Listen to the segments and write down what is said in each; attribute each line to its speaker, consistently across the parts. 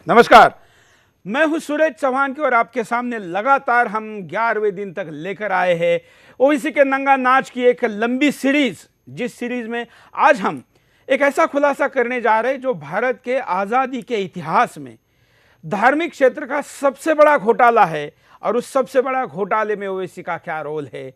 Speaker 1: नमस्कार, मैं हूं सूरज चौहान की और आपके सामने लगातार हम 11वें दिन तक लेकर आए हैं ओवैसी के नंगा नाच की एक लंबी सीरीज, जिस सीरीज में आज हम एक ऐसा खुलासा करने जा रहे हैं जो भारत के आज़ादी के इतिहास में धार्मिक क्षेत्र का सबसे बड़ा घोटाला है और उस सबसे बड़ा घोटाले में ओवैसी का क्या रोल है।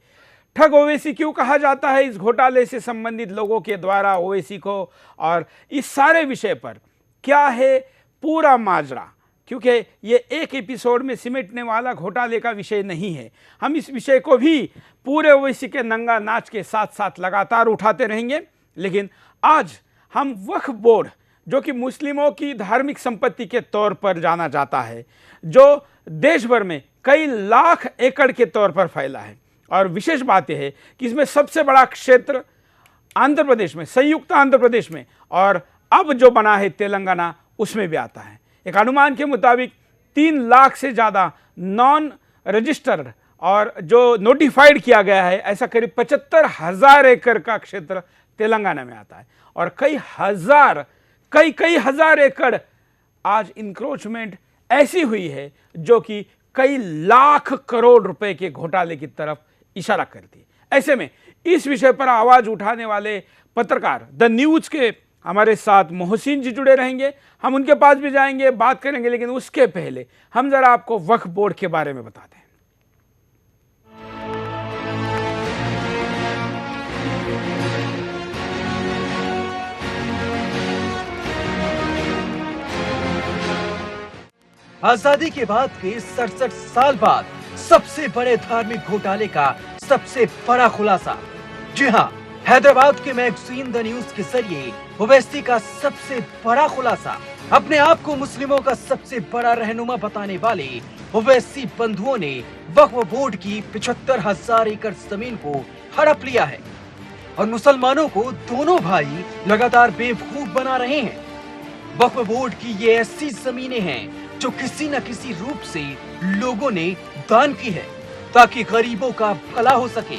Speaker 1: ठग ओवैसी क्यों कहा जाता है इस घोटाले से संबंधित लोगों के द्वारा ओवैसी को, और इस सारे विषय पर क्या है पूरा माजरा, क्योंकि ये एक एपिसोड में सिमटने वाला घोटाले का विषय नहीं है। हम इस विषय को भी पूरे ओवैसी के नंगा नाच के साथ साथ लगातार उठाते रहेंगे। लेकिन आज हम वक्फ बोर्ड, जो कि मुस्लिमों की धार्मिक संपत्ति के तौर पर जाना जाता है, जो देश भर में कई लाख एकड़ के तौर पर फैला है, और विशेष बात यह है कि इसमें सबसे बड़ा क्षेत्र आंध्र प्रदेश में, संयुक्त आंध्र प्रदेश में, और अब जो बना है तेलंगाना, उसमें भी आता है। एक अनुमान के मुताबिक 3 लाख से ज़्यादा नॉन रजिस्टर्ड और जो नोटिफाइड किया गया है, ऐसा करीब 75,000 एकड़ का क्षेत्र तेलंगाना में आता है, और कई हजार एकड़ आज इंक्रोचमेंट ऐसी हुई है जो कि कई लाख करोड़ रुपए के घोटाले की तरफ इशारा करती है। ऐसे में इस विषय पर आवाज उठाने वाले पत्रकार द न्यूज के हमारे साथ मोहसिन जी जुड़े रहेंगे। हम उनके पास भी जाएंगे, बात करेंगे, लेकिन उसके पहले हम जरा आपको वक्फ बोर्ड के बारे में बताते हैं।
Speaker 2: आजादी के बाद के 67 साल बाद सबसे बड़े धार्मिक घोटाले का सबसे बड़ा खुलासा। जी हाँ, हैदराबाद के मैगजीन द न्यूज के जरिए ओवैसी का सबसे बड़ा खुलासा। अपने आप को मुस्लिमों का सबसे बड़ा रहनुमा बताने वाले ओवैसी बंधुओं ने वक्फ बोर्ड की 75,000 एकड़ जमीन को हड़प लिया है, और मुसलमानों को दोनों भाई लगातार बेवकूफ बना रहे हैं। वक्फ बोर्ड की ये ऐसी जमीनें हैं जो किसी न किसी रूप से लोगों ने दान की है, ताकि गरीबों का भला हो सके।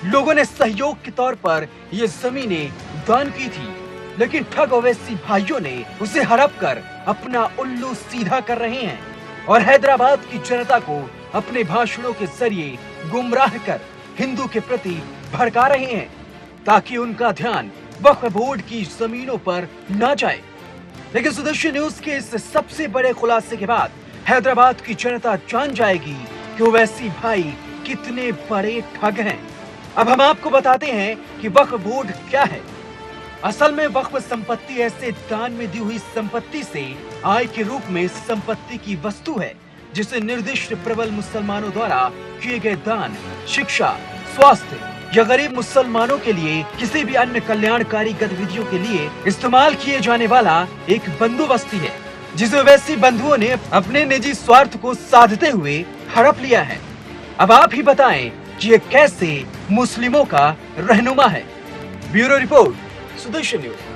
Speaker 2: लोगों ने सहयोग के तौर पर ये जमीनें दान की थी, लेकिन ठग ओवैसी भाइयों ने उसे हड़प कर अपना उल्लू सीधा कर रहे हैं, और हैदराबाद की जनता को अपने भाषणों के जरिए गुमराह कर हिंदू के प्रति भड़का रहे हैं, ताकि उनका ध्यान वक्फ बोर्ड की जमीनों पर न जाए। लेकिन सुदर्शन न्यूज के इस सबसे बड़े खुलासे के बाद हैदराबाद की जनता जान जाएगी कि ओवैसी भाई कितने बड़े ठग हैं। अब हम आपको बताते हैं कि वक्फ बोर्ड क्या है। असल में वक्फ संपत्ति ऐसे दान में दी हुई संपत्ति से आय के रूप में संपत्ति की वस्तु है, जिसे निर्दिष्ट प्रबल मुसलमानों द्वारा किए गए दान, शिक्षा, स्वास्थ्य या गरीब मुसलमानों के लिए किसी भी अन्य कल्याणकारी गतिविधियों के लिए इस्तेमाल किए जाने वाला एक बंदोबस्ती है, जिसे ओवैसी बंधुओं ने अपने निजी स्वार्थ को साधते हुए हड़प लिया है। अब आप ही बताएं कि ये कैसे मुस्लिमों का रहनुमा है। Bureau report, Sudarshan news.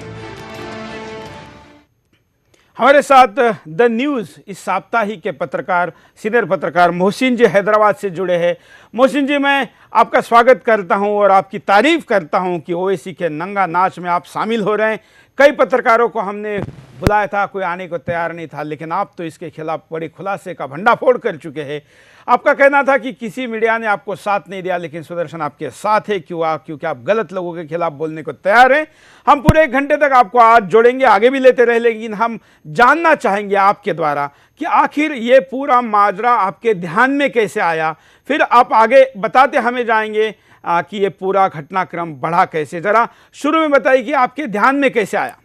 Speaker 1: हमारे साथ द न्यूज इस साप्ताहिक के पत्रकार, सीनियर पत्रकार मोहसिन जी हैदराबाद से जुड़े हैं। मोहसिन जी, मैं आपका स्वागत करता हूं और आपकी तारीफ करता हूं कि ओवैसी के नंगा नाच में आप शामिल हो रहे हैं। कई पत्रकारों को हमने बुलाया था, कोई आने को तैयार नहीं था, लेकिन आप तो इसके खिलाफ बड़े खुलासे का भंडाफोड़ कर चुके हैं। आपका कहना था कि किसी मीडिया ने आपको साथ नहीं दिया, लेकिन सुदर्शन आपके साथ है। क्योंकि आप गलत लोगों के खिलाफ बोलने को तैयार हैं। हम पूरे 1 घंटे तक आपको आज जोड़ेंगे, आगे भी लेते रहे, लेकिन हम जानना चाहेंगे आपके द्वारा कि आखिर ये पूरा माजरा आपके ध्यान में कैसे आया। फिर आप आगे बताते हमें जाएंगे कि ये पूरा घटनाक्रम बढ़ा कैसे। जरा शुरू में बताइए कि आपके ध्यान में कैसे आया।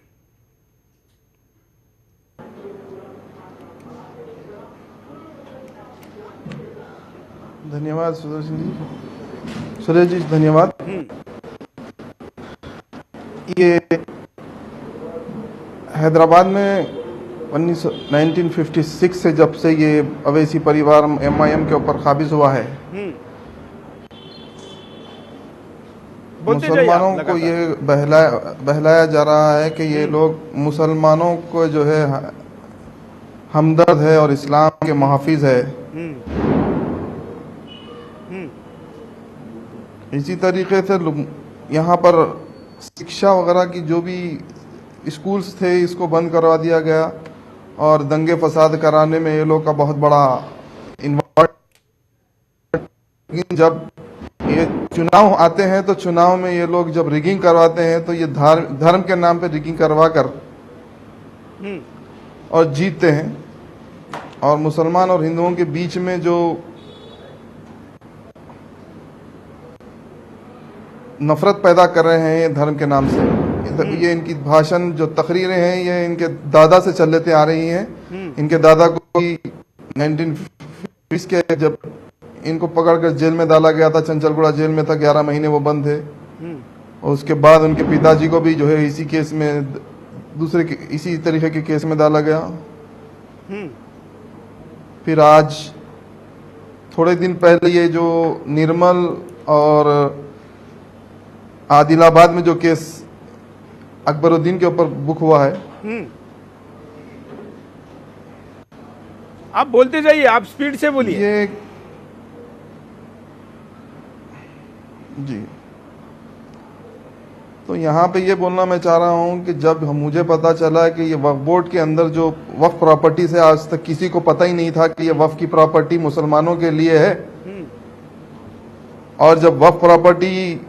Speaker 3: धन्यवाद सुदर्शन जी, सूरज जी धन्यवाद। ये हैदराबाद में 1956 से जब से ये ओवैसी परिवार MIM के ऊपर काबिज हुआ है, मुसलमानों को ये बहलाया जा रहा है कि ये लोग मुसलमानों को जो है हमदर्द है और इस्लाम के मुहाफिज है। इसी तरीके से यहाँ पर शिक्षा वगैरह की जो भी स्कूल्स थे इसको बंद करवा दिया गया और दंगे फसाद कराने में ये लोग का बहुत बड़ा इन्वॉल्व। जब ये चुनाव आते हैं तो चुनाव में ये लोग जब रिगिंग करवाते हैं तो ये धर्म के नाम पे रिगिंग करवा कर और जीतते हैं और मुसलमान और हिंदुओं के बीच में जो नफरत पैदा कर रहे हैं ये धर्म के नाम से। ये इनकी भाषण जो तकरीरें हैं ये इनके दादा से चलते आ रही हैं। इनके दादा को 1920 के जब इनको पकड़कर जेल में डाला गया था, चंचलगुड़ा जेल में था, 11 महीने वो बंद थे। और उसके बाद उनके पिताजी को भी जो है इसी केस में इसी तरीके के केस में डाला गया। फिर आज थोड़े दिन पहले ये जो निर्मल और आदिलाबाद में जो केस अकबरुद्दीन के ऊपर बुक हुआ है।
Speaker 1: आप बोलते जाइए, आप स्पीड से बोलिए।
Speaker 3: ये जी, तो यहाँ पे ये बोलना मैं चाह रहा हूँ कि जब मुझे पता चला कि ये वक्फ बोर्ड के अंदर जो वक्फ प्रॉपर्टी से आज तक किसी को पता ही नहीं था कि ये वक्फ की प्रॉपर्टी मुसलमानों के लिए है। और जब वक्फ प्रॉपर्टी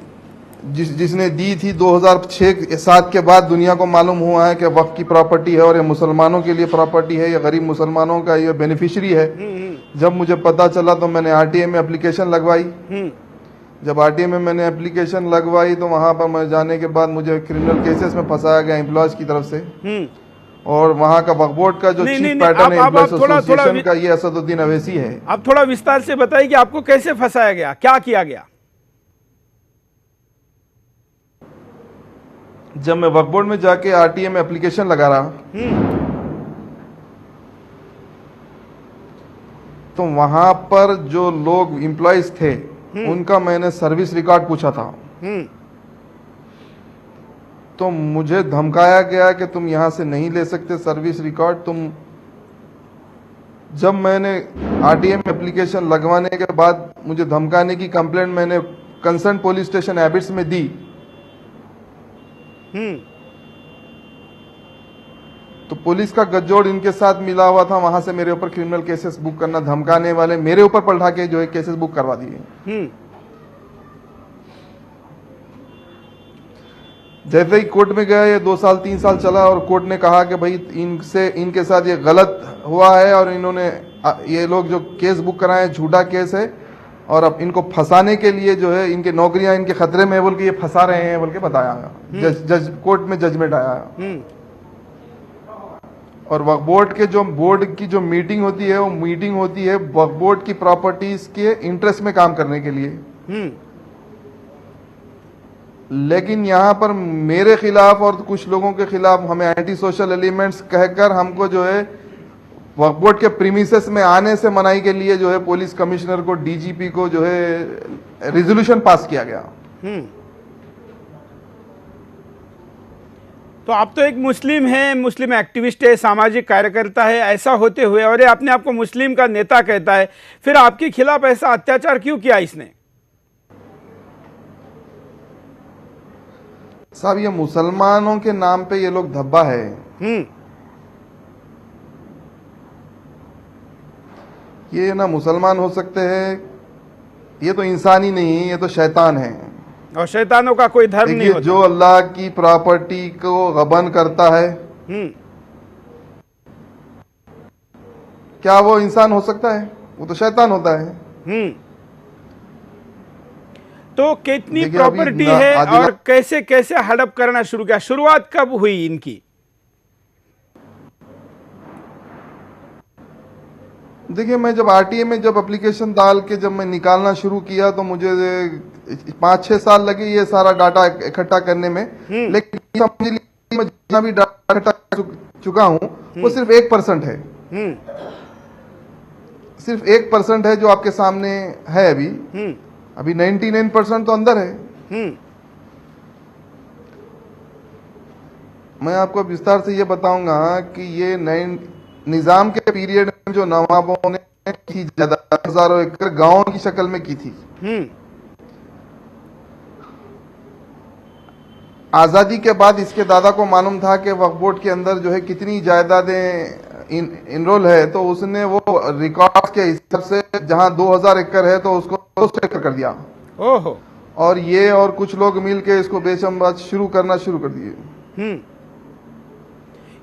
Speaker 3: जिसने दी थी 2006-7 के बाद दुनिया को मालूम हुआ है कि वक्फ की प्रॉपर्टी है और ये मुसलमानों के लिए प्रॉपर्टी है, ये गरीब मुसलमानों का ये बेनिफिशियरी है। जब मुझे पता चला तो मैंने आरटीए में एप्लीकेशन लगवाई। जब आरटीए में मैंने एप्लीकेशन लगवाई तो वहां पर मैं जाने के बाद मुझे क्रिमिनल केसेस में फंसाया गया एम्प्लॉयज की तरफ से। और वहां का वक्फ बोर्ड का जो चीफ पैटर्न है एम्प्लॉयज एसोसिएशन का, ये असदुद्दीन अवैसी है।
Speaker 1: आप थोड़ा विस्तार से बताइए कि आपको कैसे फंसाया गया, क्या किया गया?
Speaker 3: जब मैं वक्फ बोर्ड में जाके आरटीए में एप्लीकेशन लगा रहा तो वहां पर जो लोग एम्प्लॉयज थे उनका मैंने सर्विस रिकॉर्ड पूछा था। तो मुझे धमकाया गया कि तुम यहां से नहीं ले सकते सर्विस रिकॉर्ड। जब मैंने आरटीए में एप्लीकेशन लगवाने के बाद मुझे धमकाने की कंप्लेंट मैंने कंसर्न पुलिस स्टेशन एबिट्स में दी। तो पुलिस का गठजोड़ इनके साथ मिला हुआ था, वहां से मेरे ऊपर क्रिमिनल केसेस बुक करना, धमकाने वाले मेरे ऊपर पलटा के जो है केसेस बुक करवा दिए। जैसे ही कोर्ट में गया, ये 2 साल 3 साल चला और कोर्ट ने कहा कि भाई इनके साथ ये गलत हुआ है और इन्होंने ये लोग जो केस बुक कराए झूठा केस है और अब इनको फंसाने के लिए जो है इनके नौकरियां इनके खतरे में बोल के ये फंसा रहे हैं बोल के बताया। जज कोर्ट में जजमेंट आया। और वक्फ बोर्ड के जो बोर्ड की जो मीटिंग होती है वो मीटिंग होती है वक्फ बोर्ड की प्रॉपर्टीज के इंटरेस्ट में काम करने के लिए। लेकिन यहाँ पर मेरे खिलाफ और कुछ लोगों के खिलाफ हमें एंटी सोशल एलिमेंट्स कहकर हमको जो है वक्फ बोर्ड के प्रीमिसेस में आने से मनाही के लिए जो है पुलिस कमिश्नर को, डीजीपी को जो है रिजोल्यूशन पास किया गया।
Speaker 1: तो आप तो एक मुस्लिम हैं, मुस्लिम एक्टिविस्ट है, सामाजिक कार्यकर्ता है। ऐसा होते हुए और ये अपने आप को मुस्लिम का नेता कहता है, फिर आपके खिलाफ ऐसा अत्याचार क्यों किया इसने?
Speaker 3: साहब, ये मुसलमानों के नाम पे ये लोग धब्बा है। ये ना मुसलमान हो सकते हैं, ये तो इंसान ही नहीं, ये तो शैतान है।
Speaker 1: और शैतानों का कोई धर्म नहीं होता।
Speaker 3: जो अल्लाह की प्रॉपर्टी को गबन करता है, क्या वो इंसान हो सकता है? वो तो शैतान होता है।
Speaker 1: तो कितनी प्रॉपर्टी है और कैसे कैसे हड़प करना शुरू किया? शुरुआत कब हुई इनकी?
Speaker 3: देखिए, मैं जब आरटीए में जब एप्लीकेशन डाल के जब मैं निकालना शुरू किया तो मुझे 5-6 साल लगे ये सारा डाटा इकट्ठा करने में। लेकिन समझ लीजिए मैं जितना भी डाटा इकट्ठा कर चुका हूं वो सिर्फ 1% है। सिर्फ 1% है जो आपके सामने है। अभी 99% तो अंदर है। मैं आपको विस्तार से ये बताऊंगा कि ये निजाम के पीरियड में जो नवाबों ने की हजारों एकड़ गांवों की शक्ल में की थी। आज़ादी के बाद इसके दादा को मालूम था कि वक्फ बोर्ड के अंदर जो है कितनी जायदादें इनरोल है, तो उसने वो रिकॉर्ड के हिसाब से जहां 2000 एकड़ है तो उसको 200 एकड़ कर दिया।
Speaker 1: ओहो।
Speaker 3: और ये और कुछ लोग मिलके इसको बेचम शुरू कर दिए।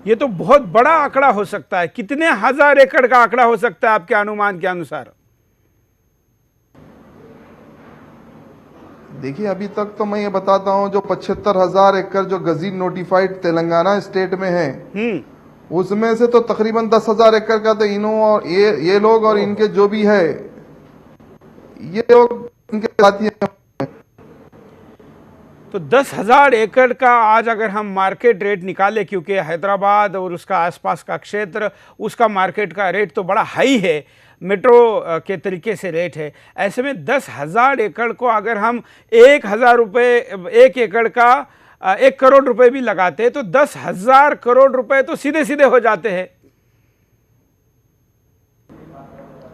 Speaker 1: ये तो बहुत बड़ा आंकड़ा हो सकता है। कितने हजार एकड़ का आंकड़ा हो सकता है आपके अनुमान के अनुसार?
Speaker 3: देखिए, अभी तक तो मैं ये बताता हूँ, जो 75,000 एकड़ जो गजीन नोटिफाइड तेलंगाना स्टेट में है, उसमें से तो तकरीबन 10,000 एकड़ का तो इन्हों और ये लोग और इनके जो भी है, ये लोग इनके साथी हैं।
Speaker 1: तो 10,000 एकड़ का आज अगर हम मार्केट रेट निकाले, क्योंकि हैदराबाद और उसका आसपास का क्षेत्र, उसका मार्केट का रेट तो बड़ा हाई है, मेट्रो के तरीके से रेट है, ऐसे में 10,000 एकड़ को अगर हम 1,000 रुपये, 1 एकड़ का 1 करोड़ रुपए भी लगाते हैं तो 10,000 करोड़ रुपए तो सीधे सीधे हो जाते हैं।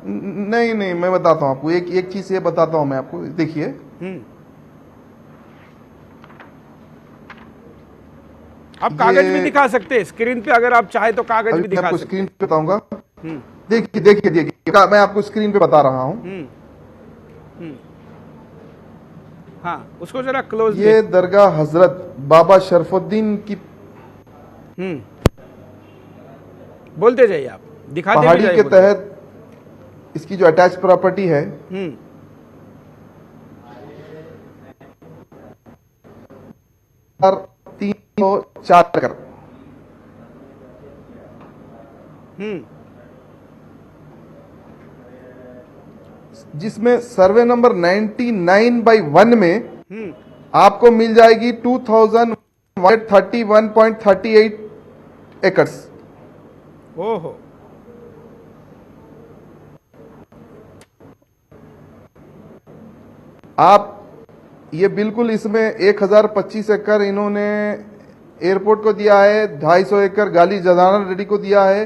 Speaker 3: नहीं नहीं, मैं बताता हूँ आपको, एक चीज ये बताता हूँ मैं आपको। देखिए,
Speaker 1: आप कागज भी दिखा सकते हैं स्क्रीन पे, अगर आप चाहे तो कागज भी दिखा सकते हैं।
Speaker 3: स्क्रीन पे बताऊंगा। देखिए, मैं आपको स्क्रीन पे बता रहा हूँ।
Speaker 1: हाँ, उसको जरा क्लोज।
Speaker 3: ये दरगाह हजरत बाबा शरफुद्दीन की
Speaker 1: बोलते जाइए, आप दिखाते भी
Speaker 3: पहाड़ी
Speaker 1: जाइए,
Speaker 3: के तहत इसकी जो अटैच प्रॉपर्टी है, 304 एकड़, जिसमें सर्वे नंबर 99/1 में आपको मिल जाएगी 2,131.38 एकर्स।
Speaker 1: ओहो।
Speaker 3: आप ये बिल्कुल इसमें 1,025 एकड़ इन्होंने एयरपोर्ट को दिया है, 250 एकड़ गाली जनार्दन रेड्डी को दिया है,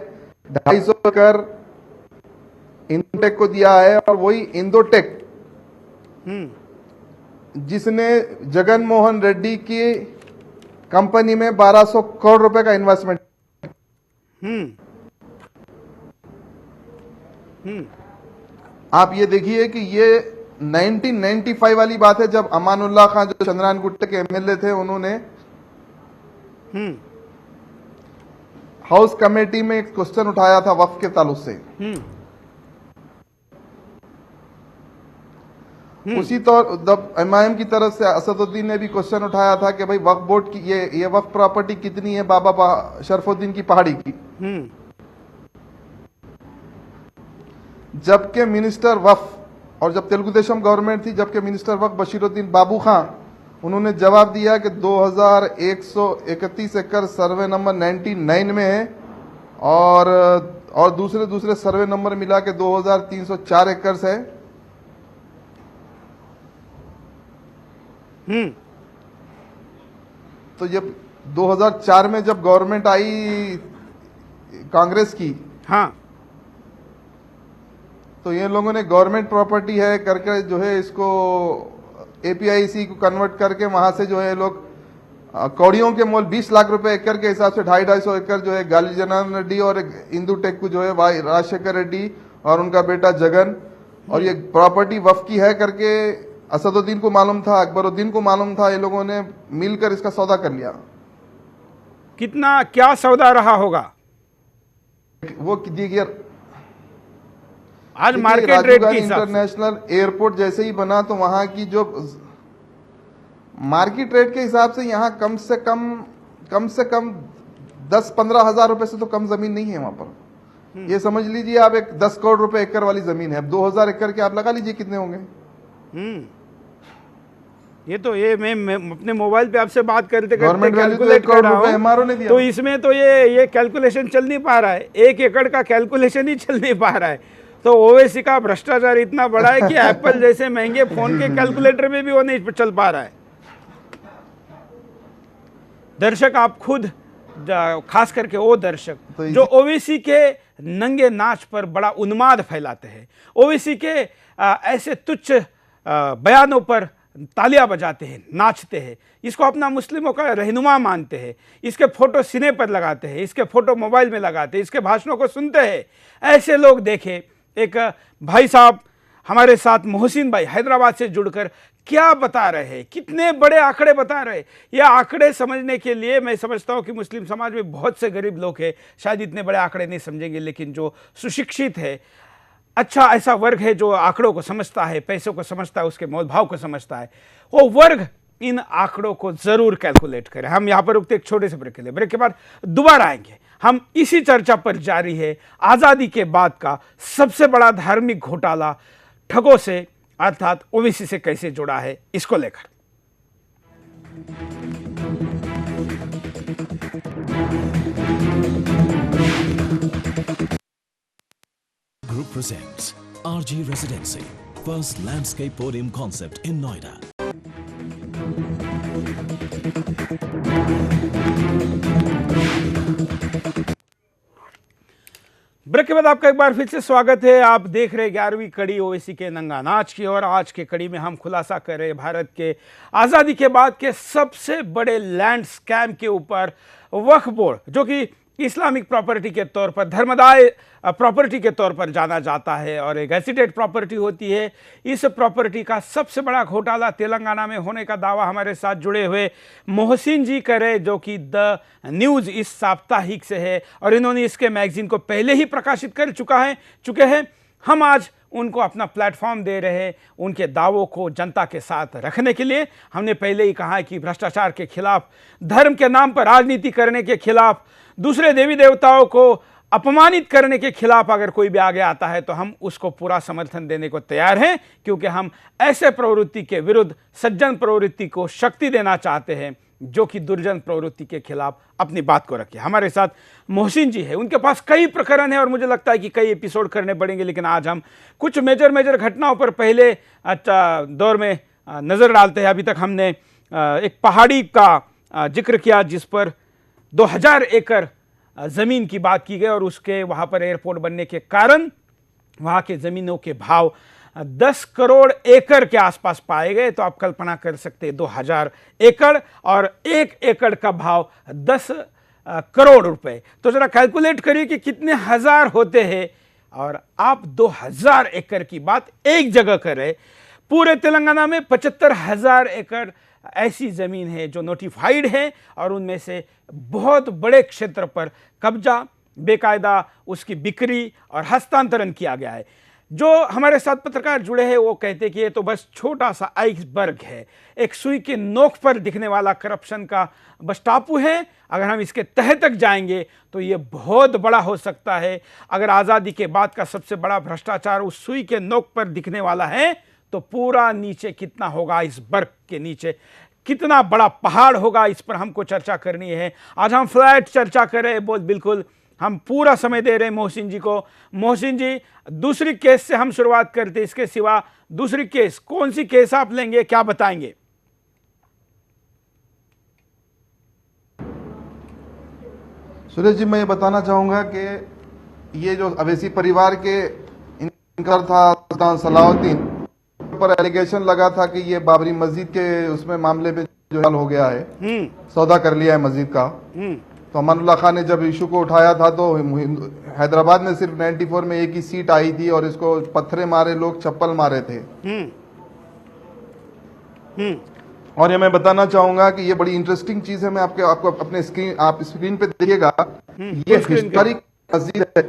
Speaker 3: 250 एकड़ इंदोटेक को दिया है, और वही इंदोटेक जिसने जगन मोहन रेड्डी की कंपनी में 1,200 करोड़ रुपए का इन्वेस्टमेंट। आप ये देखिए कि ये 1995 वाली बात है, जब अमानुल्लाह खान जो चंद्रायन गुट्टे के एमएलए थे, उन्होंने हाउस कमेटी में एक क्वेश्चन उठाया था वक्फ के ताल्लुक से। उसी तब एमआईएम की तरफ से असदुद्दीन ने भी क्वेश्चन उठाया था कि भाई वक्फ बोर्ड की ये वक्फ प्रॉपर्टी कितनी है बाबा शरफुद्दीन की पहाड़ी की। जबकि मिनिस्टर वक्फ, और जब तेलुगु देशम गवर्नमेंट थी, जबकि मिनिस्टर वक्फ बशीरुद्दीन बाबू खान, उन्होंने जवाब दिया कि 2,131 एकड़ सर्वे नंबर 99 में है, और दूसरे सर्वे नंबर मिला के 2,304 एकड़ है। तो जब 2004 में जब गवर्नमेंट आई कांग्रेस की,
Speaker 1: हाँ,
Speaker 3: तो ये लोगों ने गवर्नमेंट प्रॉपर्टी है करके जो है इसको एपीआईसी को कन्वर्ट करके वहां से जो है लोग कौड़ियों के मोल 20 लाख रुपए एकड़ के हिसाब से 250 एकड़ जो है गाली जनार्दन रेड्डी और इंदुटेक को जो है राजशेखर रेड्डी और उनका बेटा जगन, और ये प्रॉपर्टी वक्फ की है करके असदुद्दीन को मालूम था, अकबरुद्दीन को मालूम था, ये लोगों ने मिलकर इसका सौदा कर लिया।
Speaker 1: कितना क्या सौदा रहा होगा
Speaker 3: वो देखिए,
Speaker 1: आज मार्केट रेट के हिसाब से।
Speaker 3: इंटरनेशनल एयरपोर्ट जैसे ही बना तो वहां की जो मार्केट रेट के हिसाब से यहाँ कम से कम 10-15 हजार रुपए से तो कम जमीन नहीं है वहां पर। ये समझ लीजिए आप, एक 10 करोड़ रुपए एकड़ वाली जमीन है। अब 2,000 एकड़ के आप लगा लीजिए कितने होंगे।
Speaker 1: ये तो मैं अपने मोबाइल पे आपसे बात करते
Speaker 3: गवर्नमेंट
Speaker 1: कैलकुलेट कर रहा हूं,
Speaker 3: दिया।
Speaker 1: तो इसमें तो ये कैलकुलेशन चल नहीं पा रहा है, 1 एकड़ का कैलकुलेशन ही चल नहीं पा रहा है। तो ओवैसी का भ्रष्टाचार इतना बड़ा है कि एप्पल जैसे महंगे फोन के कैलकुलेटर में भी वो नहीं चल पा रहा है। दर्शक, आप खुद, खास करके वो दर्शक
Speaker 3: तो
Speaker 1: जो ओवैसी के नंगे नाच पर बड़ा उन्माद फैलाते हैं, ओवैसी के ऐसे तुच्छ बयानों पर तालियां बजाते हैं, नाचते हैं, इसको अपना मुस्लिमों का रहनुमा मानते हैं, इसके फोटो सीने पर लगाते हैं, इसके फोटो मोबाइल में लगाते हैं, इसके भाषणों को सुनते हैं, ऐसे लोग देखे। एक भाई साहब हमारे साथ मोहसिन भाई हैदराबाद से जुड़कर क्या बता रहे हैं, कितने बड़े आंकड़े बता रहे हैं। ये आंकड़े समझने के लिए मैं समझता हूं कि मुस्लिम समाज में बहुत से गरीब लोग हैं, शायद इतने बड़े आंकड़े नहीं समझेंगे, लेकिन जो सुशिक्षित है, अच्छा ऐसा वर्ग है जो आंकड़ों को समझता है, पैसों को समझता है, उसके मोल भाव को समझता है, वो वर्ग इन आंकड़ों को जरूर कैलकुलेट करें। हम यहां पर रुकते एक छोटे से ब्रेक के लिए, ब्रेक के बाद दोबारा आएंगे। हम इसी चर्चा पर जारी है, आजादी के बाद का सबसे बड़ा धार्मिक घोटाला ठगों से अर्थात ओवैसी से कैसे जुड़ा है, इसको लेकर।
Speaker 4: Group presents RG Residency, first landscape podium concept in Noida.
Speaker 1: Break के बाद आपका एक बार फिर से स्वागत है। आप देख रहे 11वीं कड़ी ओवैसी के नंगा नाच की, और आज के कड़ी में हम खुलासा कर रहे भारत के आज़ादी के बाद के सबसे बड़े लैंड स्कैम के ऊपर। वक्फ बोर्ड, जो कि इस्लामिक प्रॉपर्टी के तौर पर, धर्मदाय प्रॉपर्टी के तौर पर जाना जाता है और एक गैजेटेड प्रॉपर्टी होती है, इस प्रॉपर्टी का सबसे बड़ा घोटाला तेलंगाना में होने का दावा हमारे साथ जुड़े हुए मोहसिन जी करे, जो कि द न्यूज़ इस साप्ताहिक से है, और इन्होंने इसके मैगजीन को पहले ही प्रकाशित कर चुके हैं। हम आज उनको अपना प्लेटफॉर्म दे रहे हैं, उनके दावों को जनता के साथ रखने के लिए। हमने पहले ही कहा है कि भ्रष्टाचार के खिलाफ, धर्म के नाम पर राजनीति करने के खिलाफ, दूसरे देवी देवताओं को अपमानित करने के खिलाफ अगर कोई भी आगे आता है तो हम उसको पूरा समर्थन देने को तैयार हैं, क्योंकि हम ऐसे प्रवृत्ति के विरुद्ध सज्जन प्रवृत्ति को शक्ति देना चाहते हैं जो कि दुर्जन प्रवृत्ति के खिलाफ अपनी बात को रखे। हमारे साथ मोहसिन जी है, उनके पास कई प्रकरण है और मुझे लगता है कि कई एपिसोड करने पड़ेंगे, लेकिन आज हम कुछ मेजर घटनाओं पर पहले दौर में नज़र डालते हैं। अभी तक हमने एक पहाड़ी का जिक्र किया जिस पर 2000 एकड़ ज़मीन की बात की गई, और उसके वहाँ पर एयरपोर्ट बनने के कारण वहाँ के ज़मीनों के भाव 10 करोड़ एकड़ के आसपास पाए गए। तो आप कल्पना कर सकते हैं 2000 एकड़ और 1 एकड़ का भाव 10 करोड़ रुपए। तो जरा कैलकुलेट करिए कि कितने हजार होते हैं, और आप 2000 एकड़ की बात एक जगह कर रहे। पूरे तेलंगाना में 75,000 एकड़ ऐसी ज़मीन है जो नोटिफाइड है, और उनमें से बहुत बड़े क्षेत्र पर कब्जा, बेकायदा उसकी बिक्री और हस्तांतरण किया गया है। जो हमारे साथ पत्रकार जुड़े हैं वो कहते हैं कि ये तो बस छोटा सा आइसबर्ग है, एक सुई के नोक पर दिखने वाला करप्शन का बस टापू है। अगर हम इसके तह तक जाएंगे तो ये बहुत बड़ा हो सकता है। अगर आज़ादी के बाद का सबसे बड़ा भ्रष्टाचार उस सुई के नोक पर दिखने वाला है, तो पूरा नीचे कितना होगा, इस बर्फ के नीचे कितना बड़ा पहाड़ होगा, इस पर हमको चर्चा करनी है। आज हम फ्लैट चर्चा कर रहे हैं, बहुत बिल्कुल हम पूरा समय दे रहे हैं मोहसिन जी को। मोहसिन जी, दूसरी केस से हम शुरुआत करते हैं। इसके सिवा दूसरी केस, कौन सी केस आप लेंगे, क्या बताएंगे?
Speaker 3: सुरेश जी, मैं ये बताना चाहूंगा कि ये जो अवैसी परिवार के इनकार था सुल्तान सलाउद्दीन पर एलिगेशन लगा था कि ये बाबरी मस्जिद के उसमें मामले में जो हल हो गया है, सौदा कर लिया है मस्जिद का। तो अमानुल्लाह खान ने जब इशू को उठाया था तो हैदराबाद में सिर्फ 94 में एक ही सीट आई थी, और इसको पत्थरे मारे लोग, चप्पल मारे थे। और ये मैं बताना चाहूंगा कि ये बड़ी इंटरेस्टिंग चीज है। मैं आपको अपने स्क्रीन पे देखिएगा, ये हिस्टोरिक मस्जिद है।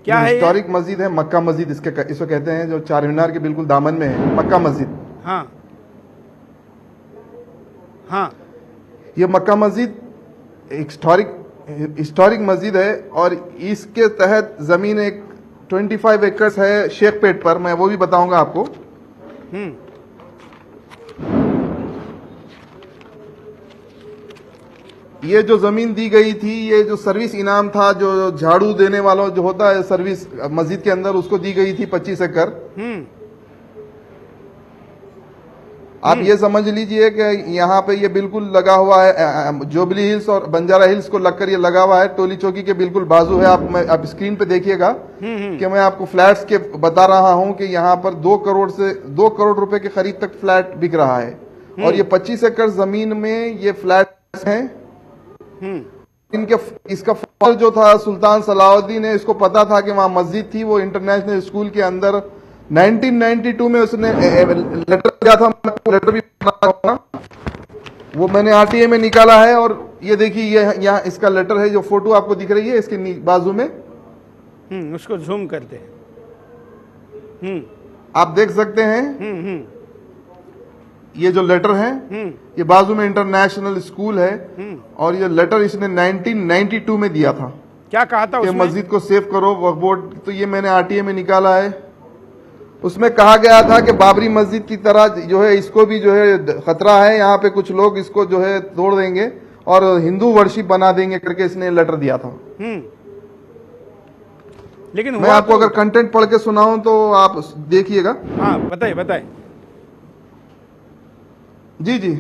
Speaker 1: क्या है?
Speaker 3: हिस्टोरिक मस्जिद है, मक्का मस्जिद इसको कहते हैं, जो चार मीनार के बिल्कुल दामन में है, मक्का मस्जिद।
Speaker 1: हाँ हाँ,
Speaker 3: ये मक्का मस्जिद एक हिस्टोरिक मस्जिद है, और इसके तहत जमीन एक 25 एकड़ है शेखपेट पर। मैं वो भी बताऊंगा आपको। ये जो जमीन दी गई थी, ये जो सर्विस इनाम था, जो झाड़ू देने वालों जो होता है सर्विस मस्जिद के अंदर, उसको दी गई थी 25 एकड़। आप ये समझ लीजिए कि यहाँ पे ये बिल्कुल लगा हुआ है, जुबली हिल्स और बंजारा हिल्स को लगकर ये लगा हुआ है, टोली चौकी के बिल्कुल बाजू है। आप स्क्रीन पे देखिएगा कि मैं आपको फ्लैट्स के बता रहा हूँ कि यहाँ पर 2 करोड़ रुपए के करीब तक फ्लैट बिक रहा है, और ये 25 एकड़ जमीन में ये फ्लैट्स हैं। इसका फल जो था, सुल्तान सलाहुद्दीन है, इसको पता था कि वहां मस्जिद थी, वो इंटरनेशनल स्कूल के अंदर 1992 में उसने लेटर दिया था। लेटर भी वो मैंने आरटीए में निकाला है, और ये देखिए ये यहाँ इसका लेटर है, जो फोटो आपको दिख रही है इसके बाजू में।
Speaker 1: उसको जूम करते हैं।
Speaker 3: आप देख सकते हैं ये जो लेटर है, ये बाजू में इंटरनेशनल स्कूल है, और ये लेटर इसने 1992 में दिया था।
Speaker 1: क्या कहा था
Speaker 3: कि
Speaker 1: उसमें?
Speaker 3: मस्जिद को सेव करो वक्फ बोर्ड। तो ये मैंने आरटीए में निकाला है। उसमें कहा गया था कि बाबरी मस्जिद की तरह जो है इसको भी जो है खतरा है, यहाँ पे कुछ लोग इसको जो है तोड़ देंगे और हिंदू वर्शिप बना देंगे करके इसने लेटर दिया था।
Speaker 1: लेकिन
Speaker 3: मैं आपको अगर कंटेंट पढ़ के सुनाऊं तो आप देखिएगा।
Speaker 1: हाँ, बताइए।
Speaker 3: जी,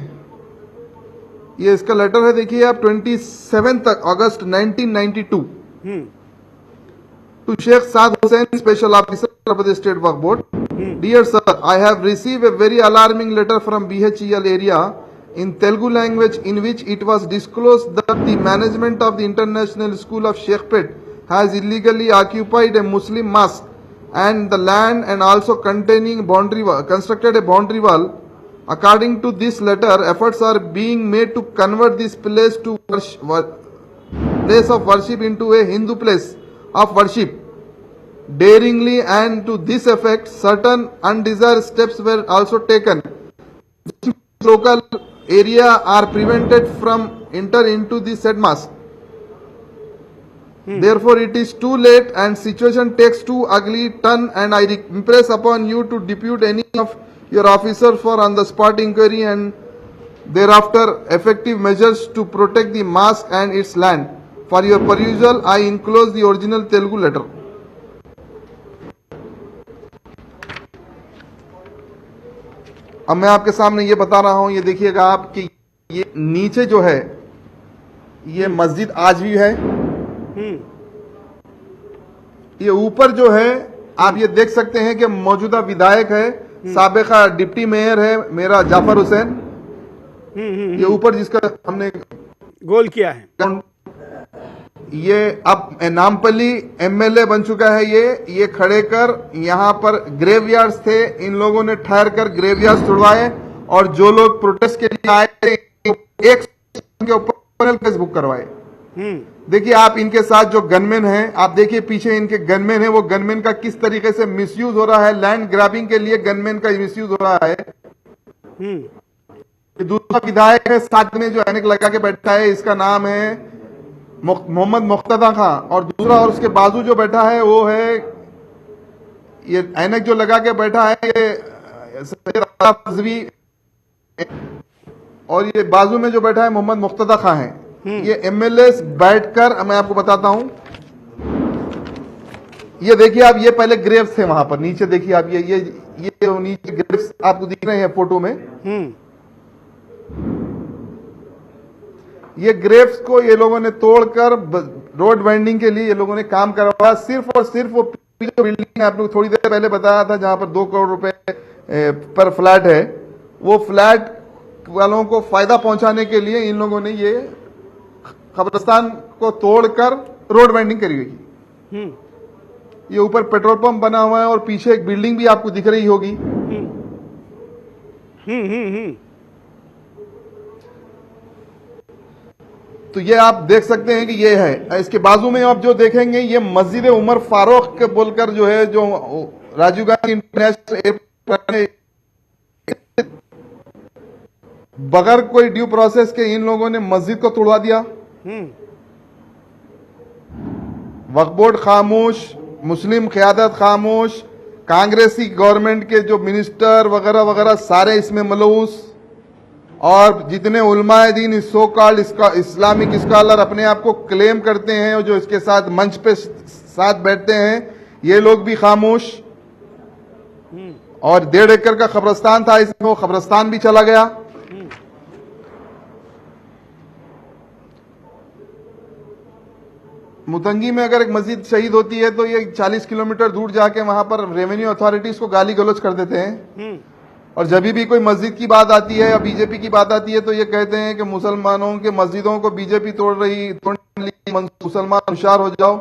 Speaker 3: ये इसका लेटर है, देखिए आप। 27 अगस्त 1992 to Sheikh Saad Hussain, Special Officer of the State Waqf Board. Dear sir, I have received a very alarming letter from BHEL area in Telugu language, in which it was disclosed that the management of the International School of Sheikhpet has illegally occupied a Muslim mosque and the land, and also constructed a boundary wall. According to this letter, efforts are being made to convert this place of worship into a Hindu place of worship. Daringly, and to this effect, certain undesired steps were also taken. Local area are prevented from enter into the said mosque. Therefore, it is too late, and situation takes too ugly turn, and I impress upon you to depute any of your officers for on the spot inquiry and thereafter effective measures to protect the mosque and its land. For your perusal, I enclose the original Telugu letter. अब मैं आपके सामने ये बता रहा हूं, ये देखिएगा आप कि ये नीचे जो है ये मस्जिद आज भी है। ये ऊपर जो है आप ये देख सकते हैं कि मौजूदा विधायक है, साबिका डिप्टी मेयर है मेरा जाफर हुसैन। ये ऊपर जिसका हमने
Speaker 1: गोल किया है,
Speaker 3: ये अब नामपल्ली एमएलए बन चुका है। ये खड़े कर यहाँ पर ग्रेवयार्ड्स थे, इन लोगों ने ठहर कर ग्रेवयार्ड्स छुड़वाए, और जो लोग प्रोटेस्ट के लिए आए थे एक के ऊपर केस बुक करवाए। देखिए आप इनके साथ जो गनमैन हैं, आप देखिए पीछे इनके गनमैन हैं, वो गनमैन का किस तरीके से मिसयूज हो रहा है। लैंड ग्रैबिंग के लिए गनमैन का मिसयूज हो रहा है। दूसरा विधायक है साथ में जो ऐनक लगा के बैठा है, इसका नाम है मोहम्मद मुख्तदा खां, और दूसरा और उसके बाजू जो बैठा है वो है, ये ऐनक जो लगा के बैठा है ये रज़वी, और ये बाजू में जो बैठा है मोहम्मद मुख्तदा खां है। ये एमएलए बैठकर, मैं आपको बताता हूं, ये देखिए आप, ये पहले ग्रेव्स थे वहां पर, नीचे देखिए आप, ये जो नीचे ग्रेव्स आपको दिख रहे हैं फोटो में, ये ग्रेव्स को ये लोगों ने तोड़कर रोड वाइंडिंग के लिए ये लोगों ने काम करवाया। सिर्फ और सिर्फ वो जो बिल्डिंग आप लोग थोड़ी देर पहले बताया था जहां पर 2 करोड़ रुपए पर फ्लैट है, वो फ्लैट वालों को फायदा पहुंचाने के लिए इन लोगों ने ये कब्रिस्तान को तोड़कर रोड वाइंडिंग करी हुई। ये ऊपर पेट्रोल पंप बना हुआ है और पीछे एक बिल्डिंग भी आपको दिख रही होगी। तो ये आप देख सकते हैं कि ये है। इसके बाजू में आप जो देखेंगे ये मस्जिद उमर फारूक के बोलकर जो है, जो राजीव गांधी इंटरनेशनल एयरपोर्ट, बगैर कोई ड्यू प्रोसेस के इन लोगों ने मस्जिद को तोड़वा दिया। वक्फ बोर्ड खामोश, मुस्लिम क़यादत खामोश, कांग्रेसी गवर्नमेंट के जो मिनिस्टर वगैरह वगैरह सारे इसमें मलूस, और जितने उलमाए दीन सो कॉल्ड इस्लामिक स्कॉलर अपने आप को क्लेम करते हैं और जो इसके साथ मंच पे साथ बैठते हैं, ये लोग भी खामोश। और 1.5 एकड़ का कब्रिस्तान था, इसमें वो कब्रिस्तान भी चला गया। मुतंगी में अगर एक मस्जिद शहीद होती है तो ये 40 किलोमीटर दूर जाके वहां पर रेवेन्यू अथॉरिटीज को गाली गलौज कर देते हैं। और जब भी कोई मस्जिद की बात आती है या बीजेपी की बात आती है तो ये कहते हैं कि मुसलमानों के मस्जिदों को बीजेपी मुसलमान होशियार हो जाओ।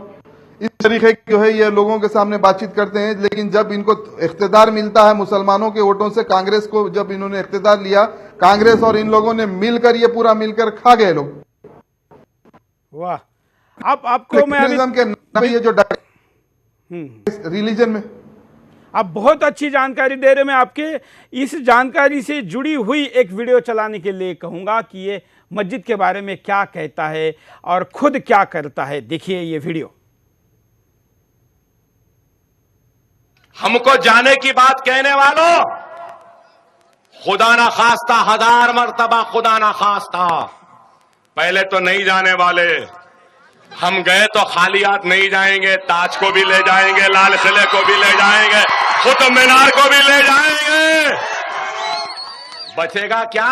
Speaker 3: इस तरीके की जो है ये लोगों के सामने बातचीत करते हैं। लेकिन जब इनको इख्तिदार मिलता है मुसलमानों के वोटों से, कांग्रेस को जब इन्होंने इख्तिदार लिया, कांग्रेस और इन लोगों ने मिलकर ये पूरा मिलकर खा गए लोग।
Speaker 1: वाह, आपको मैं अभी
Speaker 3: के नाम ये जो रिलीजन में
Speaker 1: आप बहुत अच्छी जानकारी दे रहे। मैं आपके इस जानकारी से जुड़ी हुई एक वीडियो चलाने के लिए कहूंगा कि ये मस्जिद के बारे में क्या कहता है और खुद क्या करता है। देखिए ये वीडियो।
Speaker 5: हमको जाने की बात कहने वालों, खुदा ना खास्ता, 1000 मर्तबा खुदा ना खास्ता, पहले तो नहीं जाने वाले। हम गए तो खाली हाथ नहीं जाएंगे, ताज को भी ले जाएंगे, लाल किले को भी ले जाएंगे, कुतुब मीनार को भी ले जाएंगे। बचेगा क्या?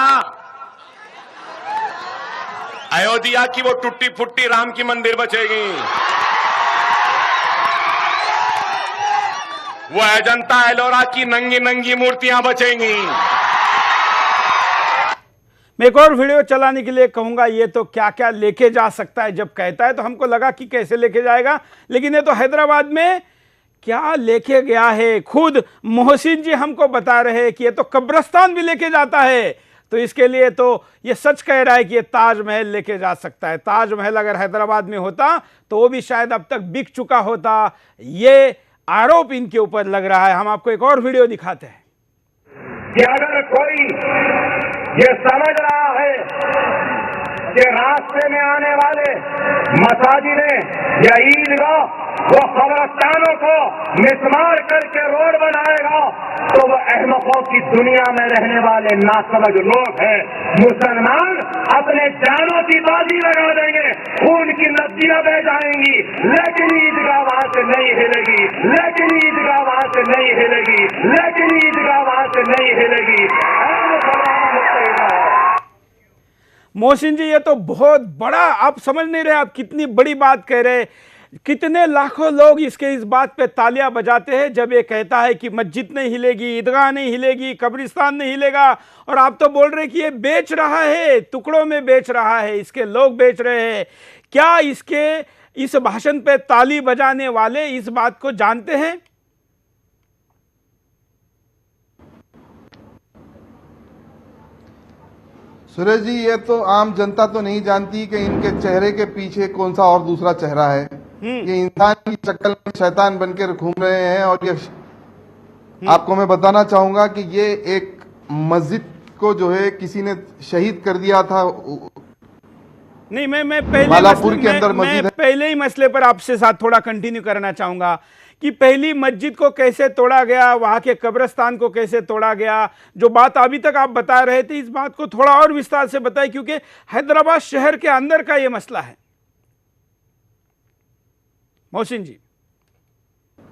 Speaker 5: अयोध्या की वो टूटी फुट्टी राम की मंदिर बचेगी, वो अजंता एलोरा की नंगी नंगी मूर्तियां बचेंगी।
Speaker 1: मैं एक और वीडियो चलाने के लिए कहूंगा। ये तो क्या क्या लेके जा सकता है, जब कहता है तो हमको लगा कि कैसे लेके जाएगा, लेकिन ये तो हैदराबाद में क्या लेके गया है। खुद मोहसिन जी हमको बता रहे हैं कि ये तो कब्रिस्तान भी लेके जाता है। तो इसके लिए तो ये सच कह रहा है कि ये ताजमहल लेके जा सकता है। ताजमहल अगर हैदराबाद में होता तो वो भी शायद अब तक बिक चुका होता। ये आरोप इनके ऊपर लग रहा है। हम आपको एक और वीडियो दिखाते हैं
Speaker 5: कि अगर कोई ये समझ रहा है कि रास्ते में आने वाले मसाजिदें या ईदगाह वो कब्रिस्तानों को मिसमार करके रोड बनाएगा, तो वो अहमकों की दुनिया में रहने वाले नासमझ लोग हैं। मुसलमान अपने जानों की बाजी लगा देंगे, खून की नदियां बह जाएंगी, लेकिन ईदगाह वहां से नहीं हिलेगी, लेकिन ईदगाह वहां से नहीं हिलेगी, लेकिन ईदगाह वहां से नहीं हिलेगी।
Speaker 1: मोहसिन जी, ये तो बहुत बड़ा, आप समझ नहीं रहे आप कितनी बड़ी बात कह रहे हैं। कितने लाखों लोग इस बात पे तालियां बजाते हैं जब ये कहता है कि मस्जिद नहीं हिलेगी, ईदगाह नहीं हिलेगी, कब्रिस्तान नहीं हिलेगा। और आप तो बोल रहे कि ये बेच रहा है, टुकड़ों में बेच रहा है, इसके लोग बेच रहे हैं। क्या इसके इस भाषण पे ताली बजाने वाले इस बात को जानते हैं?
Speaker 3: सुरेश जी, ये तो आम जनता तो नहीं जानती कि इनके चेहरे के पीछे कौन सा और दूसरा चेहरा है। ये इंसान की शक्ल में शैतान बनकर घूम रहे हैं। और ये आपको मैं बताना चाहूंगा कि ये एक मस्जिद को जो है किसी ने शहीद कर दिया था।
Speaker 1: नहीं, मैं पहले
Speaker 3: मालापुर के अंदर मस्जिद है।
Speaker 1: पहले ही मसले पर आपसे साथ थोड़ा कंटिन्यू करना चाहूंगा कि पहली मस्जिद को कैसे तोड़ा गया, वहां के कब्रिस्तान को कैसे तोड़ा गया। जो बात अभी तक आप बता रहे थे, इस बात को थोड़ा और विस्तार से बताएं, क्योंकि हैदराबाद शहर के अंदर का यह मसला है। मोहसिन जी।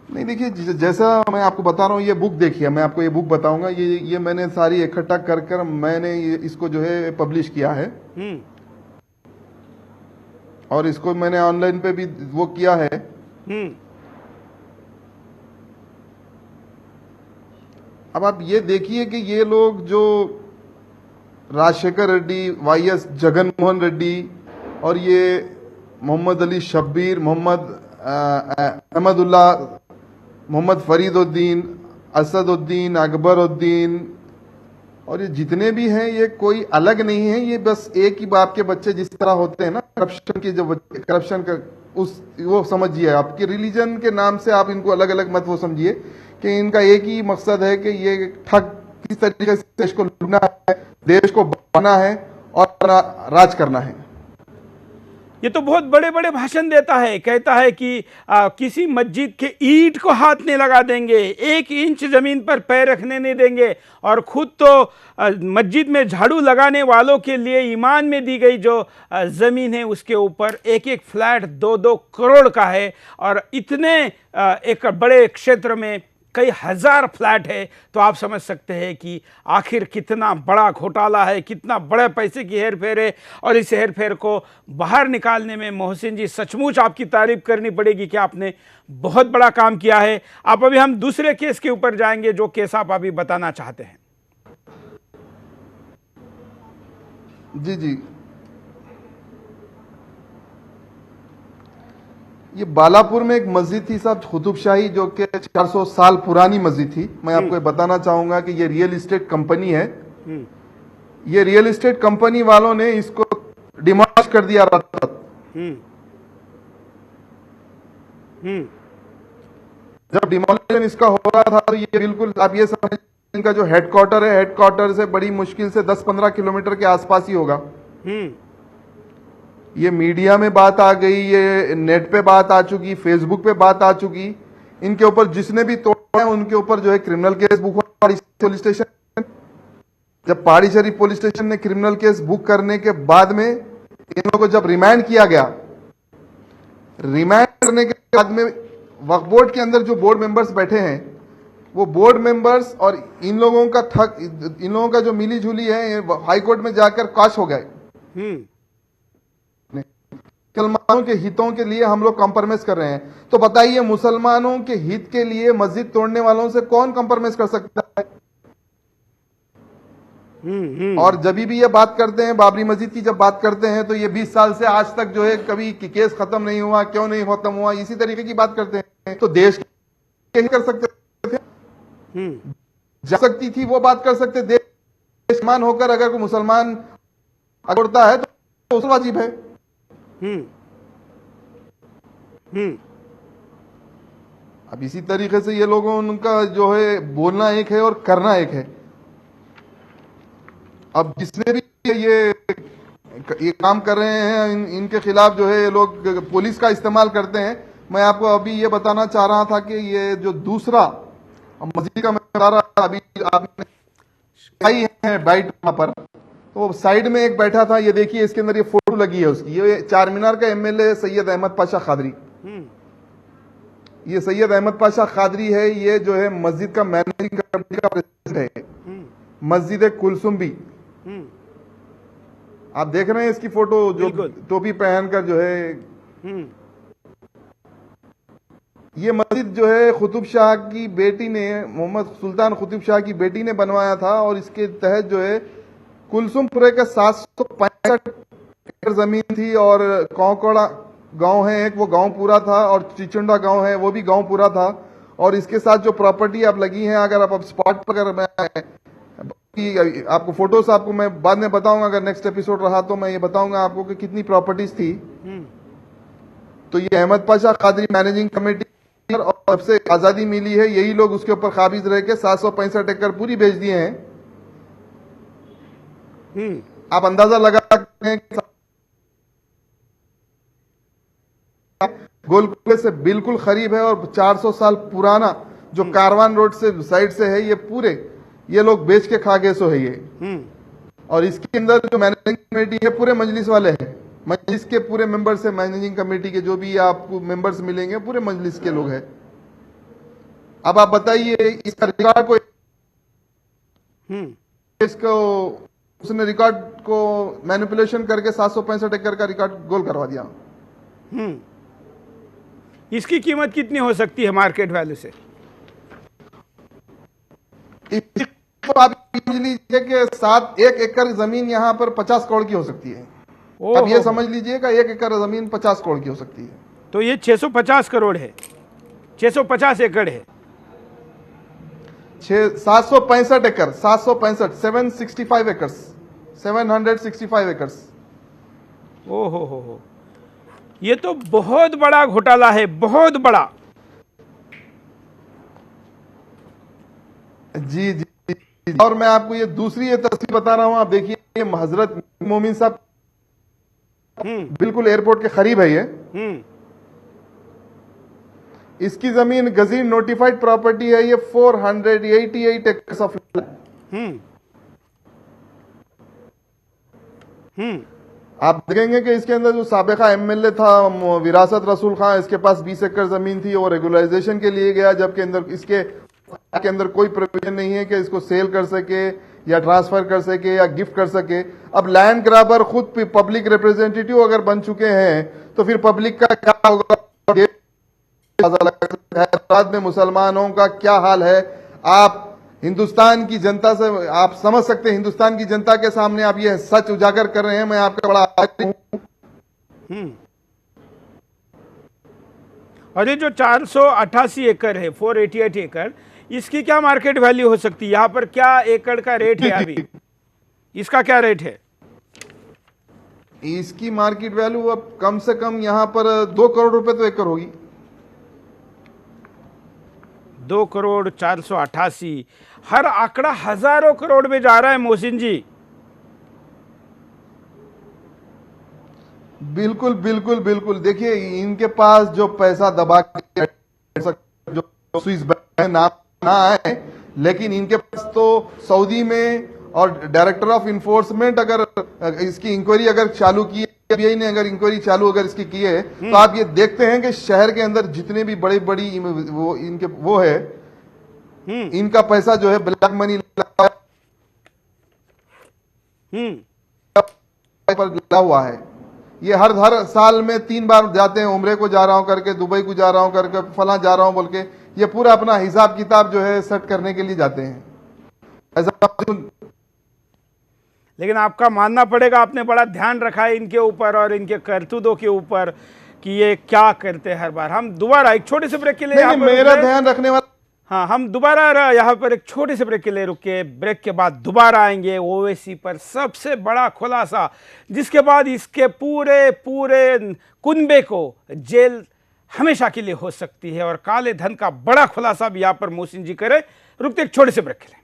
Speaker 3: नहीं, देखिए, जैसा मैं आपको बता रहा हूँ, ये बुक देखिए, मैं आपको ये बुक बताऊंगा। ये मैंने सारी इकट्ठा कर मैंने इसको जो है पब्लिश किया है। और इसको मैंने ऑनलाइन पे भी वो किया है। अब आप ये देखिए कि ये लोग जो राजशेखर रेड्डी, वाईएस जगनमोहन रेड्डी और ये मोहम्मद अली शब्बीर, मोहम्मद अहमदुल्ला, मोहम्मद फरीदुद्दीन, असदुद्दीन, अकबरुद्दीन और ये जितने भी हैं, ये कोई अलग नहीं है। ये बस एक ही बाप के बच्चे जिस तरह होते हैं ना, करप्शन के जो करप्शन का वो समझिए। आपके रिलीजन के नाम से आप इनको अलग अलग मत वो समझिए कि इनका एक ही मकसद है कि ये ठग किस तरीके से देश को लूटना है, देश को बनाना है और राज करना है।
Speaker 1: ये तो बहुत बड़े बड़े भाषण देता है, कहता है कि किसी मस्जिद के ईंट को हाथ नहीं लगा देंगे, 1 इंच जमीन पर पैर रखने नहीं देंगे। और खुद तो मस्जिद में झाड़ू लगाने वालों के लिए ईमान में दी गई जो जमीन है उसके ऊपर एक एक फ्लैट 2-2 करोड़ का है। और इतने एक बड़े क्षेत्र में कई हजार फ्लैट है, तो आप समझ सकते हैं कि आखिर कितना बड़ा घोटाला है, कितना बड़े पैसे की हेरफेर है। और इस हेरफेर को बाहर निकालने में मोहसिन जी सचमुच आपकी तारीफ करनी पड़ेगी कि आपने बहुत बड़ा काम किया है। आप अभी हम दूसरे केस के ऊपर जाएंगे, जो केस आप अभी बताना चाहते हैं।
Speaker 3: जी जी, ये बालापुर में एक मस्जिद थी साहब, कुतुबशाही, जो कि 400 साल पुरानी मस्जिद थी। मैं आपको ये बताना चाहूंगा कि ये रियल एस्टेट कंपनी है। ये रियल एस्टेट कंपनी वालों ने इसको डिमॉलिश कर दिया रात। जब डिमोलिशन इसका हो रहा था तो ये बिल्कुल, आप ये समझ, इनका जो हेडक्वार्टर है, हेडक्वार्टर से बड़ी मुश्किल से 10-15 किलोमीटर के आसपास ही होगा। ये मीडिया में बात आ गई, ये नेट पे बात आ चुकी, फेसबुक पे बात आ चुकी। इनके ऊपर जिसने भी तोड़ा है उनके ऊपर जो है क्रिमिनल केस बुक हुआ पुलिस स्टेशन। जब पहाड़ी शरीफ पुलिस स्टेशन ने क्रिमिनल केस बुक करने के बाद में इन लोगों को जब रिमांड किया गया, रिमांड करने के बाद में वक्फ बोर्ड के अंदर जो बोर्ड मेंबर्स बैठे हैं, वो बोर्ड मेंबर्स और इन लोगों का जो मिली जुली है, हाई कोर्ट में जाकर काश हो गए। मुसलमानों के हितों के लिए हम लोग कॉम्प्रोमाइज कर रहे हैं। तो बताइए, मुसलमानों के हित के लिए मस्जिद तोड़ने वालों से कौन कॉम्प्रोमाइज कर सकता है? और जब भी ये बात करते हैं, बाबरी मस्जिद की जब बात करते हैं, तो ये 20 साल से आज तक जो है कभी केस खत्म नहीं हुआ, क्यों नहीं खत्म हुआ, इसी तरीके की बात करते हैं। तो देश के ही कर सकते थे, जा सकती थी वो बात कर सकते। देशमान होकर अगर कोई मुसलमान अगड़ता है तो उस वाजिब है। अब इसी तरीके से ये लोगों, उनका जो है बोलना एक है और करना एक है। अब जिसने भी ये काम कर रहे हैं, इनके खिलाफ जो है ये लोग पुलिस का इस्तेमाल करते हैं। मैं आपको अभी ये बताना चाह रहा था कि ये जो दूसरा मस्जिद का मैं बता रहा था, अभी आपने आई है बाइट वहां पर, तो साइड में एक बैठा था, ये देखिए इसके अंदर ये फोटो लगी है उसकी। ये चार मीनार का एमएलए सैयद अहमद पाशा खादरी। ये सैयद अहमद पाशा खादरी है, ये जो है मस्जिद का मैनेजिंग कमेटी का प्रेसिडेंट है, मस्जिद कुलसुम्बी। आप देख रहे हैं इसकी फोटो, जो टोपी पहनकर जो है। ये मस्जिद जो है कुतुब शाह की बेटी ने, मोहम्मद सुल्तान कुतुब शाह की बेटी ने बनवाया था। और इसके तहत जो है कुलसुमपुरे का 765 एकड़ जमीन थी, और कौकड़ा गांव है एक, वो गांव पूरा था, और चिचुंडा गांव है, वो भी गांव पूरा था। और इसके साथ जो प्रॉपर्टी आप लगी है, अगर आप स्पॉट पर, अगर मैं आपको फोटोस आपको मैं बाद में बताऊंगा, अगर नेक्स्ट एपिसोड रहा तो मैं ये बताऊंगा आपको कि कितनी प्रॉपर्टीज थी। तो ये अहमद पाशा खादरी मैनेजिंग कमेटी, और जब से आजादी मिली है यही लोग उसके ऊपर काबिज रह के 765 एकड़ पूरी बेच दिए हैं। आप अंदाजा लगा सकते हैं कि गोलकुंडे से बिल्कुल करीब है, और 400 साल पुराना जो कारवान रोड से साइड से है, ये पूरे ये लोग बेच के खा गए। सो है ये। और इसके अंदर जो मैनेजिंग कमेटी है पूरे मजलिस वाले हैं, मजलिस के पूरे मेंबर्स है, मैनेजिंग कमेटी के जो भी आपको मेंबर्स मिलेंगे पूरे मजलिस के लोग हैं। अब आप बताइए, इसका रिकॉर्ड को इसको उसने रिकॉर्ड को मैनिपुलेशन करके 765 एकड़ का रिकॉर्ड गोल करवा दिया।
Speaker 1: इसकी कीमत कितनी हो सकती है मार्केट वैल्यू से?
Speaker 3: तो आप समझ लीजिए कि 1 एकड़ जमीन यहाँ पर 50 करोड़ की हो सकती है। अब ये समझ लीजिएगा 1 एकड़ जमीन 50 करोड़ की हो सकती है।
Speaker 1: तो ये 650 करोड़ है, 650 एकड़ है।
Speaker 3: 765 एकड़, 765 एकर्स, 765 एकर्स।
Speaker 1: ओ हो, ये तो बहुत बड़ा घोटाला है, बहुत बड़ा।
Speaker 3: जी जी, और मैं आपको ये दूसरी ये तस्वीर बता रहा हूं। आप देखिए, ये हजरत मोमिन साहब बिल्कुल एयरपोर्ट के करीब है ये। इसकी जमीन गजीन नोटिफाइड प्रॉपर्टी है, ये 488 एकर्स ऑफ लैंड। आप देखेंगे कि इसके अंदर जो साबिका एमएलए था विरासत रसूल खान, इसके पास 20 एकड़ जमीन थी, वो रेगुलराइजेशन के लिए गया, जबकि अंदर इसके के अंदर कोई प्रोविजन नहीं है कि इसको सेल कर सके या ट्रांसफर कर सके या गिफ्ट कर सके। अब लैंड ग्रैबर खुद पब्लिक रिप्रेजेंटेटिव अगर बन चुके हैं तो फिर पब्लिक का क्या होगा? हैदराबाद में मुसलमानों का क्या हाल है आप हिंदुस्तान की जनता से आप समझ सकते हैं। हिंदुस्तान की जनता के सामने आप ये सच उजागर कर रहे हैं। मैं आपका बड़ा आभारी हूं।
Speaker 1: और ये जो 488 एकड़ है, 488 एकड़, इसकी क्या मार्केट वैल्यू हो सकती है? यहाँ पर क्या एकड़ का रेट है अभी? इसका क्या रेट है?
Speaker 3: इसकी मार्केट वैल्यू अब कम से कम यहां पर 2 करोड़ रुपए तो एकड़ होगी।
Speaker 1: 2 करोड़ 488। हर आंकड़ा हजारों करोड़ में जा रहा है मोहसिन जी।
Speaker 3: बिल्कुल बिल्कुल बिल्कुल। देखिए इनके पास जो पैसा दबा के जो स्विस बैंक नाम ना आए, लेकिन इनके पास तो सऊदी में और डायरेक्टर ऑफ इन्फोर्समेंट अगर इसकी इंक्वायरी अगर चालू की, सीबीआई ने अगर इंक्वायरी चालू अगर इसकी की है, तो आप ये देखते हैं कि शहर के अंदर जितने भी बड़ी बड़ी वो इनके वो है, इनका पैसा जो है ब्लैक मनी पर लगा हुआ है। ये हर साल में 3 बार जाते हैं, उम्रे को जा रहा हूं करके, दुबई को जा रहा हूं करके, फला जा रहा हूं बोल के, ये पूरा अपना हिसाब किताब जो है सेट करने के लिए जाते हैं। ऐसा
Speaker 1: लेकिन आपका मानना पड़ेगा, आपने बड़ा ध्यान रखा है इनके ऊपर और इनके करतूतों के ऊपर कि ये क्या करते हैं हर बार। हम दोबारा एक छोटे से ब्रेक के लिए
Speaker 3: नहीं, मेरा ध्यान रखने वाला।
Speaker 1: हाँ, हम दोबारा यहाँ पर एक छोटे से ब्रेक के लिए रुके। ब्रेक के बाद दोबारा आएंगे ओवैसी पर सबसे बड़ा खुलासा, जिसके बाद इसके पूरे कुनबे को जेल हमेशा के लिए हो सकती है और काले धन का बड़ा खुलासा भी यहाँ पर मोहसिन जी करे। रुकते एक छोटे से ब्रेक के लिए।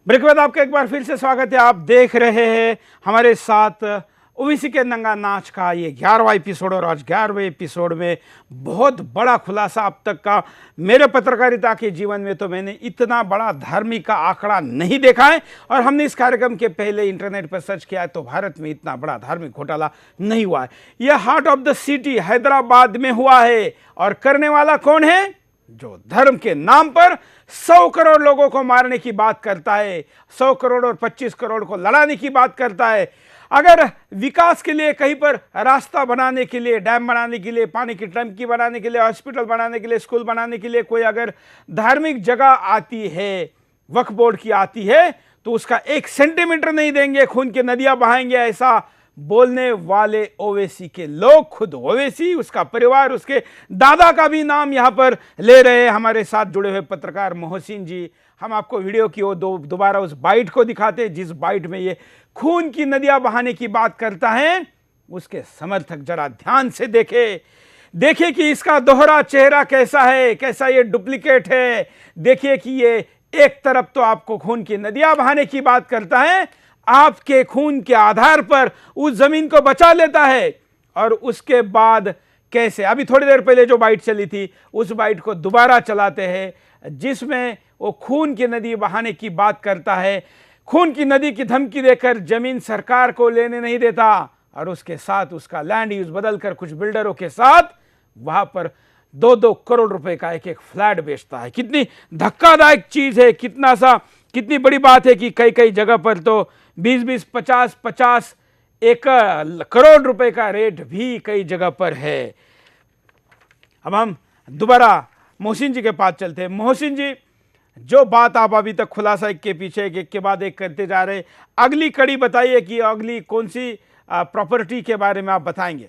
Speaker 1: ब्रेक के बाद आपका एक बार फिर से स्वागत है। आप देख रहे हैं हमारे साथ ओवैसी के नंगा नाच का ये 11वां एपिसोड, और आज 11वें एपिसोड में बहुत बड़ा खुलासा अब तक का मेरे पत्रकारिता के जीवन में तो मैंने इतना बड़ा धार्मिक का आंकड़ा नहीं देखा है। और हमने इस कार्यक्रम के पहले इंटरनेट पर सर्च किया है तो भारत में इतना बड़ा धार्मिक घोटाला नहीं हुआ है। यह heart of the city Hyderabad में हुआ है और करने वाला कौन है? जो धर्म के नाम पर 100 करोड़ लोगों को मारने की बात करता है, 100 करोड़ और 25 करोड़ को लड़ाने की बात करता है। अगर विकास के लिए कहीं पर रास्ता बनाने के लिए, डैम बनाने के लिए, पानी की टंकी बनाने के लिए, हॉस्पिटल बनाने के लिए, स्कूल बनाने के लिए कोई अगर धार्मिक जगह आती है, वक्फ बोर्ड की आती है, तो उसका 1 सेंटीमीटर नहीं देंगे, खून की नदियां बहाएंगे, ऐसा बोलने वाले ओवैसी के लोग, खुद ओवैसी, उसका परिवार, उसके दादा का भी नाम यहां पर ले रहे हैं। हमारे साथ जुड़े हुए पत्रकार मोहसिन जी, हम आपको वीडियो की दोबारा उस बाइट को दिखाते हैं जिस बाइट में ये खून की नदियां बहाने की बात करता है। उसके समर्थक जरा ध्यान से देखिए कि इसका दोहरा चेहरा कैसा है, कैसा ये डुप्लीकेट है। देखिए कि ये एक तरफ तो आपको खून की नदियां बहाने की बात करता है, आपके खून के आधार पर उस जमीन को बचा लेता है, और उसके बाद कैसे, अभी थोड़ी देर पहले जो बाइट चली थी उस बाइट को दोबारा चलाते हैं जिसमें वो खून की नदी बहाने की बात करता है। खून की नदी की धमकी देकर जमीन सरकार को लेने नहीं देता और उसके साथ उसका लैंड यूज बदलकर कुछ बिल्डरों के साथ वहां पर 2-2 करोड़ रुपए का एक फ्लैट बेचता है। कितनी धक्कादायक चीज है, कितनी बड़ी बात है कि कई जगह पर तो 20-20, 50-50 करोड़ रुपए का रेट भी कई जगह पर है। अब हम दोबारा मोहसिन जी के पास चलते हैं। मोहसिन जी, जो बात आप अभी तक खुलासा एक के पीछे एक के बाद एक करते जा रहे, अगली कड़ी बताइए कि अगली कौन सी प्रॉपर्टी के बारे में आप बताएंगे?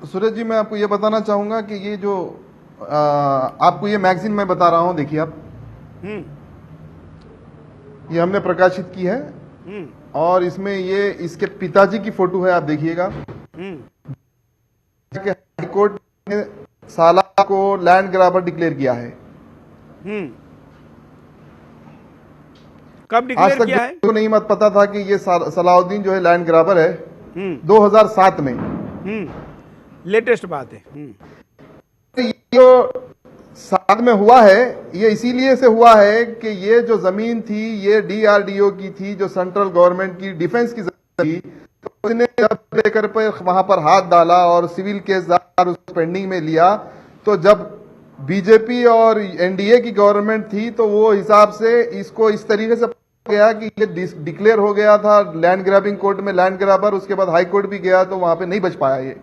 Speaker 3: सूरज जी, मैं आपको ये बताना चाहूंगा कि ये जो आपको ये मैगजीन मैं बता रहा हूं, देखिए आप, ये हमने प्रकाशित की है और इसमें ये इसके पिताजी की फोटो है, आप देखिएगा। हाई कोर्ट ने साला को लैंड ग्रैबर डिक्लेयर किया है।
Speaker 1: कब डिक्लेयर किया है?
Speaker 3: तो नहीं मत पता था कि ये सलाउद्दीन जो है लैंड ग्रैबर है। 2007 में
Speaker 1: लेटेस्ट बात है।
Speaker 3: जो साथ में हुआ है ये इसीलिए से हुआ है कि ये जो जमीन थी ये DRDO की थी, जो सेंट्रल गवर्नमेंट की डिफेंस की जमीन थी। तो उसने जब लेकर पर वहां पर हाथ डाला और सिविल केस उस पेंडिंग में लिया, तो जब बीजेपी और NDA की गवर्नमेंट थी तो वो हिसाब से इसको इस तरीके से गया कि ये डिक्लेयर हो गया था लैंड ग्रैबिंग कोर्ट में, लैंड ग्रैबर। उसके बाद हाई कोर्ट भी गया तो वहां पे नहीं बच पाया ये।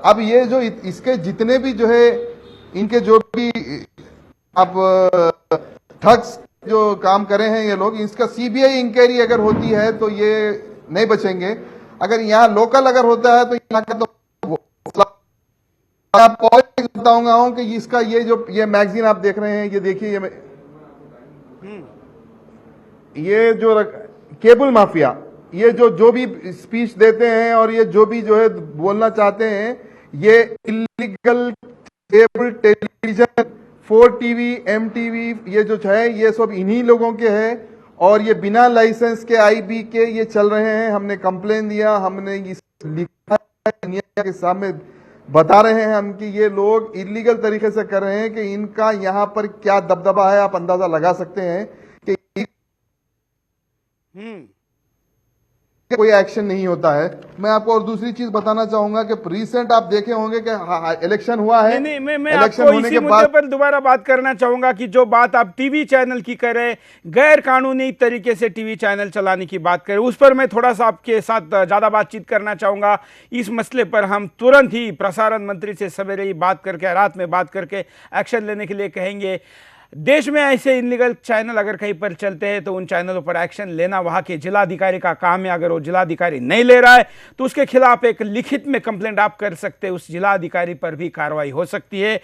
Speaker 3: अब ये जो इसके जितने भी जो है इनके जो भी अब ठग्स जो काम करे हैं ये लोग, इसका CBI इंक्वायरी अगर होती है तो ये नहीं बचेंगे। अगर यहाँ लोकल अगर होता है तो यहाँ का तो आपको बताऊंगा कि इसका ये मैगजीन आप देख रहे हैं, ये देखिए ये जो केबल माफिया, ये जो भी स्पीच देते हैं और ये जो भी जो है बोलना चाहते हैं, ये illegal cable television 4TV MTV ये जो है ये सब इन्हीं लोगों के हैं और ये बिना लाइसेंस के IB के ये चल रहे हैं। हमने कंप्लेन दिया, हमने इस लिखा दुनिया के सामने बता रहे हैं हम कि ये लोग इलीगल तरीके से कर रहे हैं कि इनका यहाँ पर क्या दबदबा है आप अंदाजा लगा सकते हैं कि कोई एक्शन नहीं होता है। मैं आपको और दूसरी चीज बताना चाहूंगा कि रिसेंट आप देखे होंगे कि इलेक्शन हुआ है।
Speaker 1: नहीं, मैं
Speaker 3: इलेक्शन
Speaker 1: आपको
Speaker 3: होने
Speaker 1: इसी
Speaker 3: के
Speaker 1: मुद्दे
Speaker 3: बाद
Speaker 1: पर दोबारा बात करना चाहूंगा कि जो बात आप टीवी चैनल की कर रहे हैं, गैर कानूनी तरीके से टीवी चैनल चलाने की बात करें, उस पर मैं थोड़ा सा आपके साथ ज्यादा बातचीत करना चाहूंगा। इस मसले पर हम तुरंत ही प्रसारण मंत्री से सवेरे ही बात करके, रात में बात करके एक्शन लेने के लिए कहेंगे। देश में ऐसे इनलीगल चैनल अगर कहीं पर चलते हैं तो उन चैनलों पर एक्शन लेना वहां के जिलाधिकारी का काम है। अगर वो जिलाधिकारी नहीं ले रहा है तो उसके खिलाफ एक लिखित में कंप्लेंट आप कर सकते हैं, उस जिलाधिकारी पर भी कार्रवाई हो सकती है।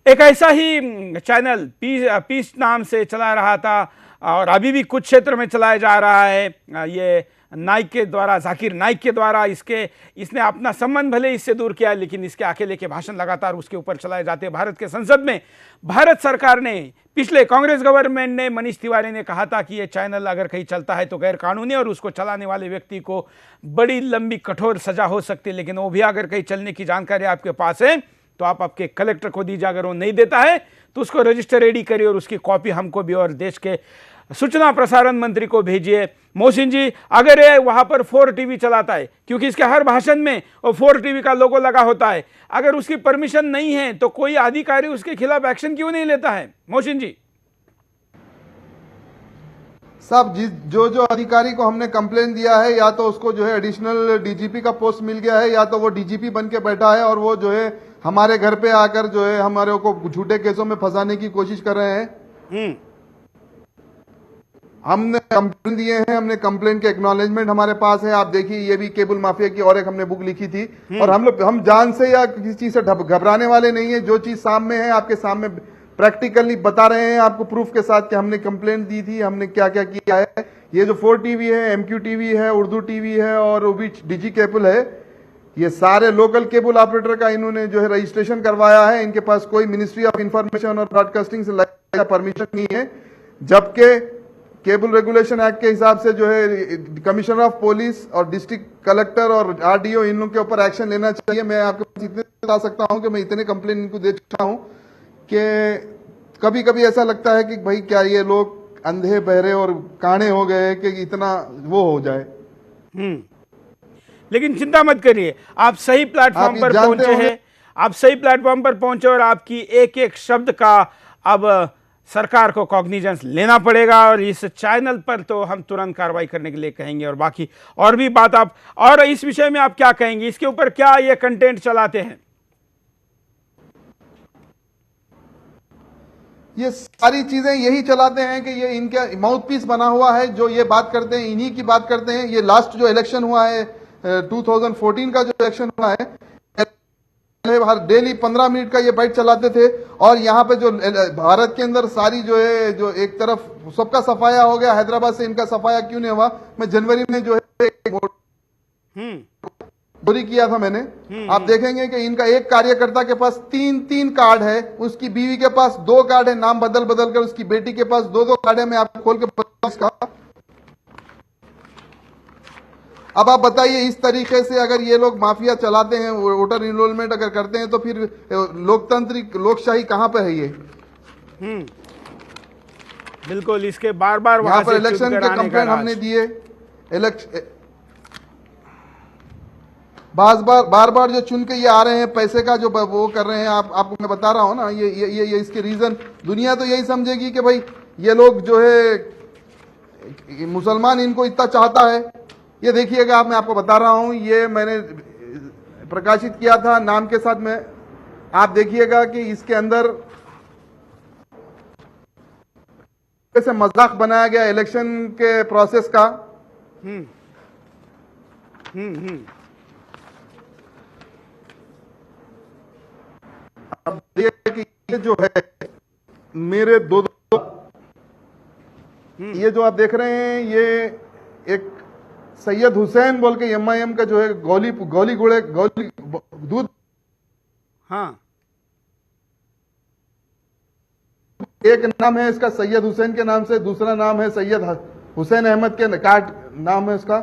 Speaker 1: एक ऐसा ही चैनल पीस नाम से चला रहा था और अभी भी कुछ क्षेत्र में चलाया जा रहा है। ये नाइक के द्वारा, जाकिर नाइक के द्वारा इसने अपना संबंध भले इससे दूर किया, लेकिन इसके अकेले के भाषण लगातार उसके ऊपर चलाए जाते हैं। भारत के संसद में भारत सरकार ने, पिछले कांग्रेस गवर्नमेंट ने, मनीष तिवारी ने कहा था कि ये चैनल अगर कहीं चलता है तो गैर कानूनी और उसको चलाने वाले व्यक्ति को बड़ी लंबी कठोर सजा हो सकती है। लेकिन वो भी अगर कहीं चलने की जानकारी आपके पास है तो आप आपके कलेक्टर को दीजिए। अगर वो नहीं देता है तो उसको रजिस्टर रेडी करिए और उसकी कॉपी हमको भी और देश के सूचना प्रसारण मंत्री को भेजिए। मोहसिन जी, अगर ये वहां पर 4TV चलाता है, क्योंकि इसके हर भाषण में वो 4TV का लोगो लगा होता है, अगर उसकी परमिशन नहीं है तो कोई अधिकारी उसके खिलाफ एक्शन क्यों नहीं लेता है? मोहसिन जी
Speaker 3: साहब, जो अधिकारी को हमने कंप्लेन दिया है, या तो उसको जो है एडिशनल DGP का पोस्ट मिल गया है, या तो वो DGP बन के बैठा है और वो जो है हमारे घर पे आकर जो है हमारे को झूठे केसों में फंसाने की कोशिश कर रहे हैं। हमने कंप्लेन दिए हैं, हमने कंप्लेन के एक्नॉलेजमेंट हमारे पास है। आप देखिए, ये भी केबल माफिया की और एक हमने बुक लिखी थी। और हम जान से या किसी चीज से घबराने वाले नहीं है। जो चीज सामने है आपके सामने प्रैक्टिकली बता रहे हैं आपको प्रूफ के साथ कि हमने कंप्लेंट दी थी, हमने क्या क्या किया है। ये जो 4TV है, MQTV है, उर्दू टीवी है और वो भी DG केबल है, ये सारे लोकल केबल ऑपरेटर का इन्होंने जो है रजिस्ट्रेशन करवाया है। इनके पास कोई मिनिस्ट्री ऑफ इंफॉर्मेशन और ब्रॉडकास्टिंग से परमिशन नहीं है, जबकि केबल रेगुलेशन एक्ट के हिसाब से जो है कमिश्नर ऑफ पुलिस और डिस्ट्रिक्ट कलेक्टर और RDO इन लोगों के ऊपर एक्शन लेना चाहिए। मैं आपके पास इतने बता सकता हूं कि मैं इतने कंप्लेन इनको दे चुका हूं कि कभी कभी ऐसा लगता है कि भाई क्या ये लोग अंधे बहरे और काणे हो गए कि इतना वो हो जाए।
Speaker 1: लेकिन चिंता मत करिए, आप सही प्लेटफॉर्म पर पहुंचे हैं, आप सही प्लेटफॉर्म पर पहुंचे और आपकी एक एक शब्द का अब सरकार को कॉग्निजेंस लेना पड़ेगा और इस चैनल पर तो हम तुरंत कार्रवाई करने के लिए कहेंगे। और बाकी और भी बात आप, और इस विषय में आप क्या कहेंगे, इसके ऊपर क्या ये कंटेंट चलाते हैं?
Speaker 3: ये सारी चीजें यही चलाते हैं कि ये इनका माउथ पीस बना हुआ है। जो ये बात करते हैं इन्हीं की बात करते हैं। ये लास्ट जो इलेक्शन हुआ है 2014 का जो इलेक्शन हुआ है, हर डेली 15 मिनट का ये बाइट चलाते थे। और यहाँ पे जो भारत के अंदर सारी जो है, जो एक तरफ सबका सफाया हो गया, हैदराबाद से इनका सफाया क्यों नहीं हुआ? मैं जनवरी में जो है चोरी किया था मैंने। आप देखेंगे कि इनका एक कार्यकर्ता के पास 3 कार्ड है, उसकी बीवी के पास 2 कार्ड है, नाम बदल बदल कर, उसकी बेटी के पास 2 कार्ड है। मैं आपको खोल के बता, अब आप बताइए, इस तरीके से अगर ये लोग माफिया चलाते हैं, वोटर इनरोलमेंट अगर करते हैं, तो फिर लोकतांत्रिक लोकशाही कहां पे है? ये
Speaker 1: बिल्कुल, इसके बार बार
Speaker 3: यहाँ पर इलेक्शन के कंप्लेंट हमने दिए, बार बार जो चुन के ये आ रहे हैं, पैसे का जो वो कर रहे हैं, आपको मैं बता रहा हूं ना, ये इसके रीजन दुनिया तो यही समझेगी कि भाई ये लोग जो है मुसलमान इनको इतना चाहता है। ये देखिएगा, आप, मैं आपको बता रहा हूं, ये मैंने प्रकाशित किया था नाम के साथ में, आप देखिएगा कि इसके अंदर कैसे मजाक बनाया गया इलेक्शन के प्रोसेस का। अब देखिए कि ये जो है मेरे दो ये जो आप देख रहे हैं, ये एक सैयद हुसैन बोल के MIM का जो है गोली दूध,
Speaker 1: हाँ,
Speaker 3: एक नाम है इसका सैयद हुसैन के नाम से, दूसरा नाम है सैयद हुसैन अहमद के कार्ड नाम है उसका,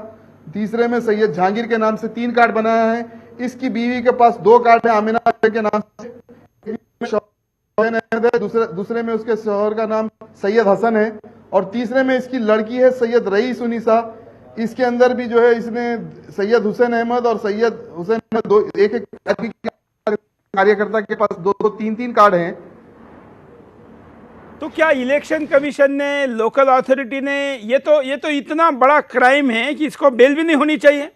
Speaker 3: तीसरे में सैयद जहांगीर के नाम से 3 कार्ड बनाया है। इसकी बीवी के पास 2 कार्ड है आमिना के नाम से, दूसरे में उसके शौहर का नाम सैयद हसन है, और तीसरे में इसकी लड़की है सैयद रईस उनिसा। इसके अंदर भी जो है इसने सैयद हुसैन अहमद और सैयद हुसैन अहमद एक कार्यकर्ता के पास 2 3 कार्ड हैं।
Speaker 1: तो क्या इलेक्शन कमीशन ने, लोकल अथॉरिटी ने, ये तो इतना बड़ा क्राइम है कि इसको बेल भी नहीं होनी चाहिए?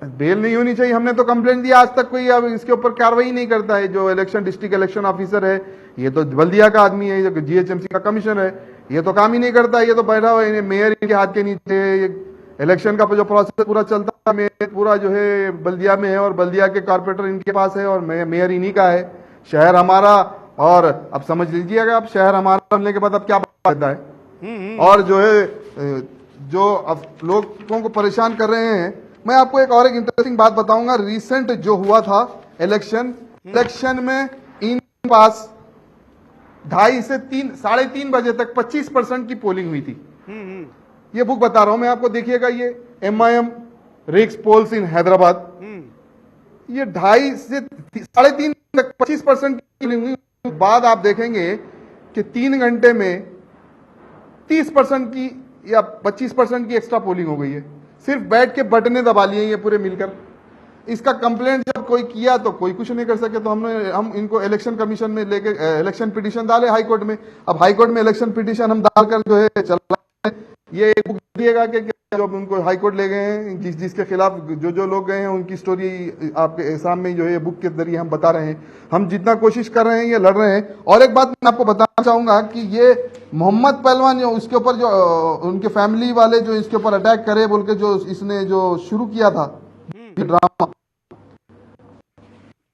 Speaker 3: बेल नहीं होनी चाहिए, हमने तो कंप्लेंट दिया, आज तक कोई अब इसके ऊपर कार्रवाई नहीं करता है। जो डिस्ट्रिक्ट इलेक्शन ऑफिसर है, ये तो बल्दिया का आदमी है, जो GHMC का कमिश्नर है, ये तो काम ही नहीं करता, ये तो बैठा हुआ है मेयर के हाथ के नीचे। इलेक्शन का जो प्रोसेस पूरा चलता है, मेयर पूरा जो है बल्दिया में है, और बल्दिया के कॉर्पोरेटर इनके पास है, और मेयर इन्हीं का है। शहर हमारा, और अब समझ लीजिएगा, अब शहर हमारा बनने के बाद अब क्या फायदा है। और जो है जो अब लोगों को परेशान कर रहे हैं, मैं आपको एक इंटरेस्टिंग बात बताऊंगा। रिसेंट जो हुआ था इलेक्शन में इनके पास 2:30 से 3:30 बजे तक 25% की पोलिंग हुई थी। ये बुक बता रहा हूं मैं आपको, देखिएगा, ये MIM रिक्स पोल्स इन हैदराबाद, ये 2:30 से 3:30 तक 25% की पोलिंग हुई। बाद आप देखेंगे कि 3 घंटे में 30% की या 25% की एक्स्ट्रा पोलिंग हो गई है। सिर्फ बैठ के बटने दबा लिए ये पूरे मिलकर। इसका कंप्लेंट जब कोई किया तो कोई कुछ नहीं कर सके, तो हम इनको इलेक्शन कमीशन में लेके इलेक्शन पिटीशन डाले हाई कोर्ट में। अब हाई कोर्ट में इलेक्शन पिटीशन हम डालकर जो है चल रहा है। ये एक बुक दिएगा कि जो उनको हाई कोर्ट ले गए हैं, जिसके खिलाफ जो लोग गए हैं, उनकी स्टोरी आपके सामने जो है ये बुक के जरिए हम बता रहे हैं। हम जितना कोशिश कर रहे हैं, ये लड़ रहे हैं। और एक बात मैं आपको बताना चाहूंगा कि ये मोहम्मद पहलवान, जो उसके ऊपर जो उनके फैमिली वाले जो इसके ऊपर अटैक करे बोल के जो इसने जो शुरू किया था ड्रामा,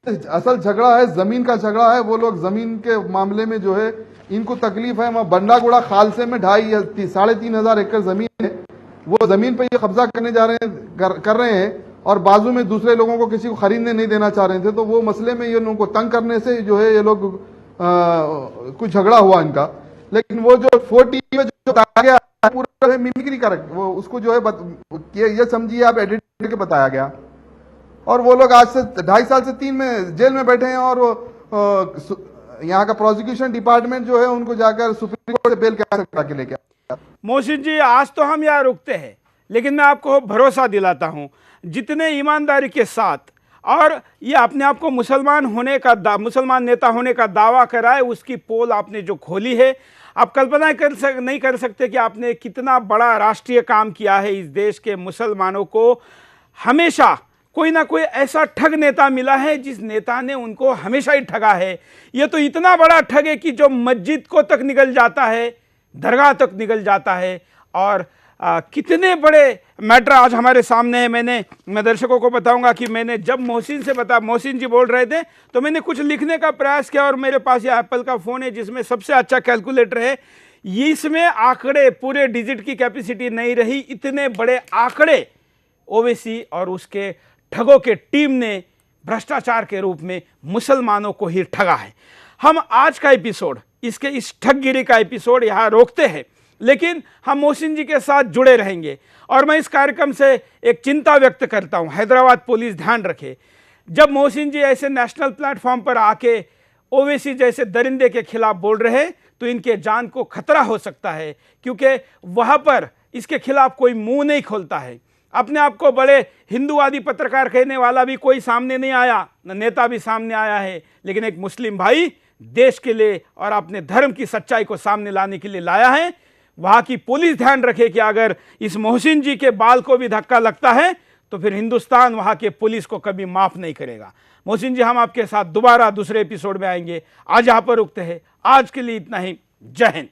Speaker 3: असल झगड़ा है, जमीन का झगड़ा है। वो लोग जमीन के मामले में जो है इनको तकलीफ है। वहां बंडागुड़ा खालसे में 2,500-3,500 एकड़ जमीन है, वो जमीन पे ये कब्जा करने जा रहे हैं, कर रहे हैं, और बाजू में दूसरे लोगों को किसी को खरीदने नहीं देना चाह रहे थे। तो वो मसले में ये लोगों को तंग करने से जो है ये लोग कुछ झगड़ा हुआ इनका। लेकिन वो जो 4T में जो बताया गया पूरा मिमिक्री कर, वो उसको जो है ये समझिए आप एडिट करके बताया गया। और वो लोग आज से 2.5 साल से 3 में जेल में बैठे हैं, और यहाँ का प्रोसिक्यूशन डिपार्टमेंट जो है उनको जाकर सुप्रीम कोर्ट से बेल करा के लेके आया।
Speaker 1: मोहसिन जी, आज तो हम यहाँ रुकते हैं, लेकिन मैं आपको भरोसा दिलाता हूँ, जितने ईमानदारी के साथ और ये अपने आप को मुसलमान नेता होने का दावा कराए, उसकी पोल आपने जो खोली है, आप कल्पना नहीं कर सकते कि आपने कितना बड़ा राष्ट्रीय काम किया है। इस देश के मुसलमानों को हमेशा कोई ना कोई ऐसा ठग नेता मिला है जिस नेता ने उनको हमेशा ही ठगा है। ये तो इतना बड़ा ठग है कि जो मस्जिद को तक निकल जाता है, दरगाह तक निकल जाता है। और कितने बड़े मैटर आज हमारे सामने है। मैं दर्शकों को बताऊंगा कि मैंने जब मोहसिन जी बोल रहे थे तो मैंने कुछ लिखने का प्रयास किया, और मेरे पास ये एप्पल का फ़ोन है जिसमें सबसे अच्छा कैलकुलेटर है। इसमें आंकड़े, पूरे डिजिट की कैपेसिटी नहीं रही, इतने बड़े आंकड़े ओवैसी और उसके ठगों के टीम ने भ्रष्टाचार के रूप में मुसलमानों को ही ठगा है। हम आज का एपिसोड, इस ठगगिरी का एपिसोड यहाँ रोकते हैं। लेकिन हम मोहसिन जी के साथ जुड़े रहेंगे। और मैं इस कार्यक्रम से एक चिंता व्यक्त करता हूं, हैदराबाद पुलिस ध्यान रखे, जब मोहसिन जी ऐसे नेशनल प्लेटफॉर्म पर आके ओवैसी जैसे दरिंदे के खिलाफ बोल रहे हैं तो इनके जान को खतरा हो सकता है, क्योंकि वहां पर इसके खिलाफ कोई मुंह नहीं खोलता है। अपने आप को बड़े हिंदूवादी पत्रकार कहने वाला भी कोई सामने नहीं आया, न नेता भी सामने आया है, लेकिन एक मुस्लिम भाई देश के लिए और अपने धर्म की सच्चाई को सामने लाने के लिए लाया है। वहां की पुलिस ध्यान रखे कि अगर इस मोहसिन जी के बाल को भी धक्का लगता है तो फिर हिंदुस्तान वहां के पुलिस को कभी माफ नहीं करेगा। मोहसिन जी, हम आपके साथ दोबारा दूसरे एपिसोड में आएंगे। आज यहां पर रुकते हैं, आज के लिए इतना ही। जय हिंद।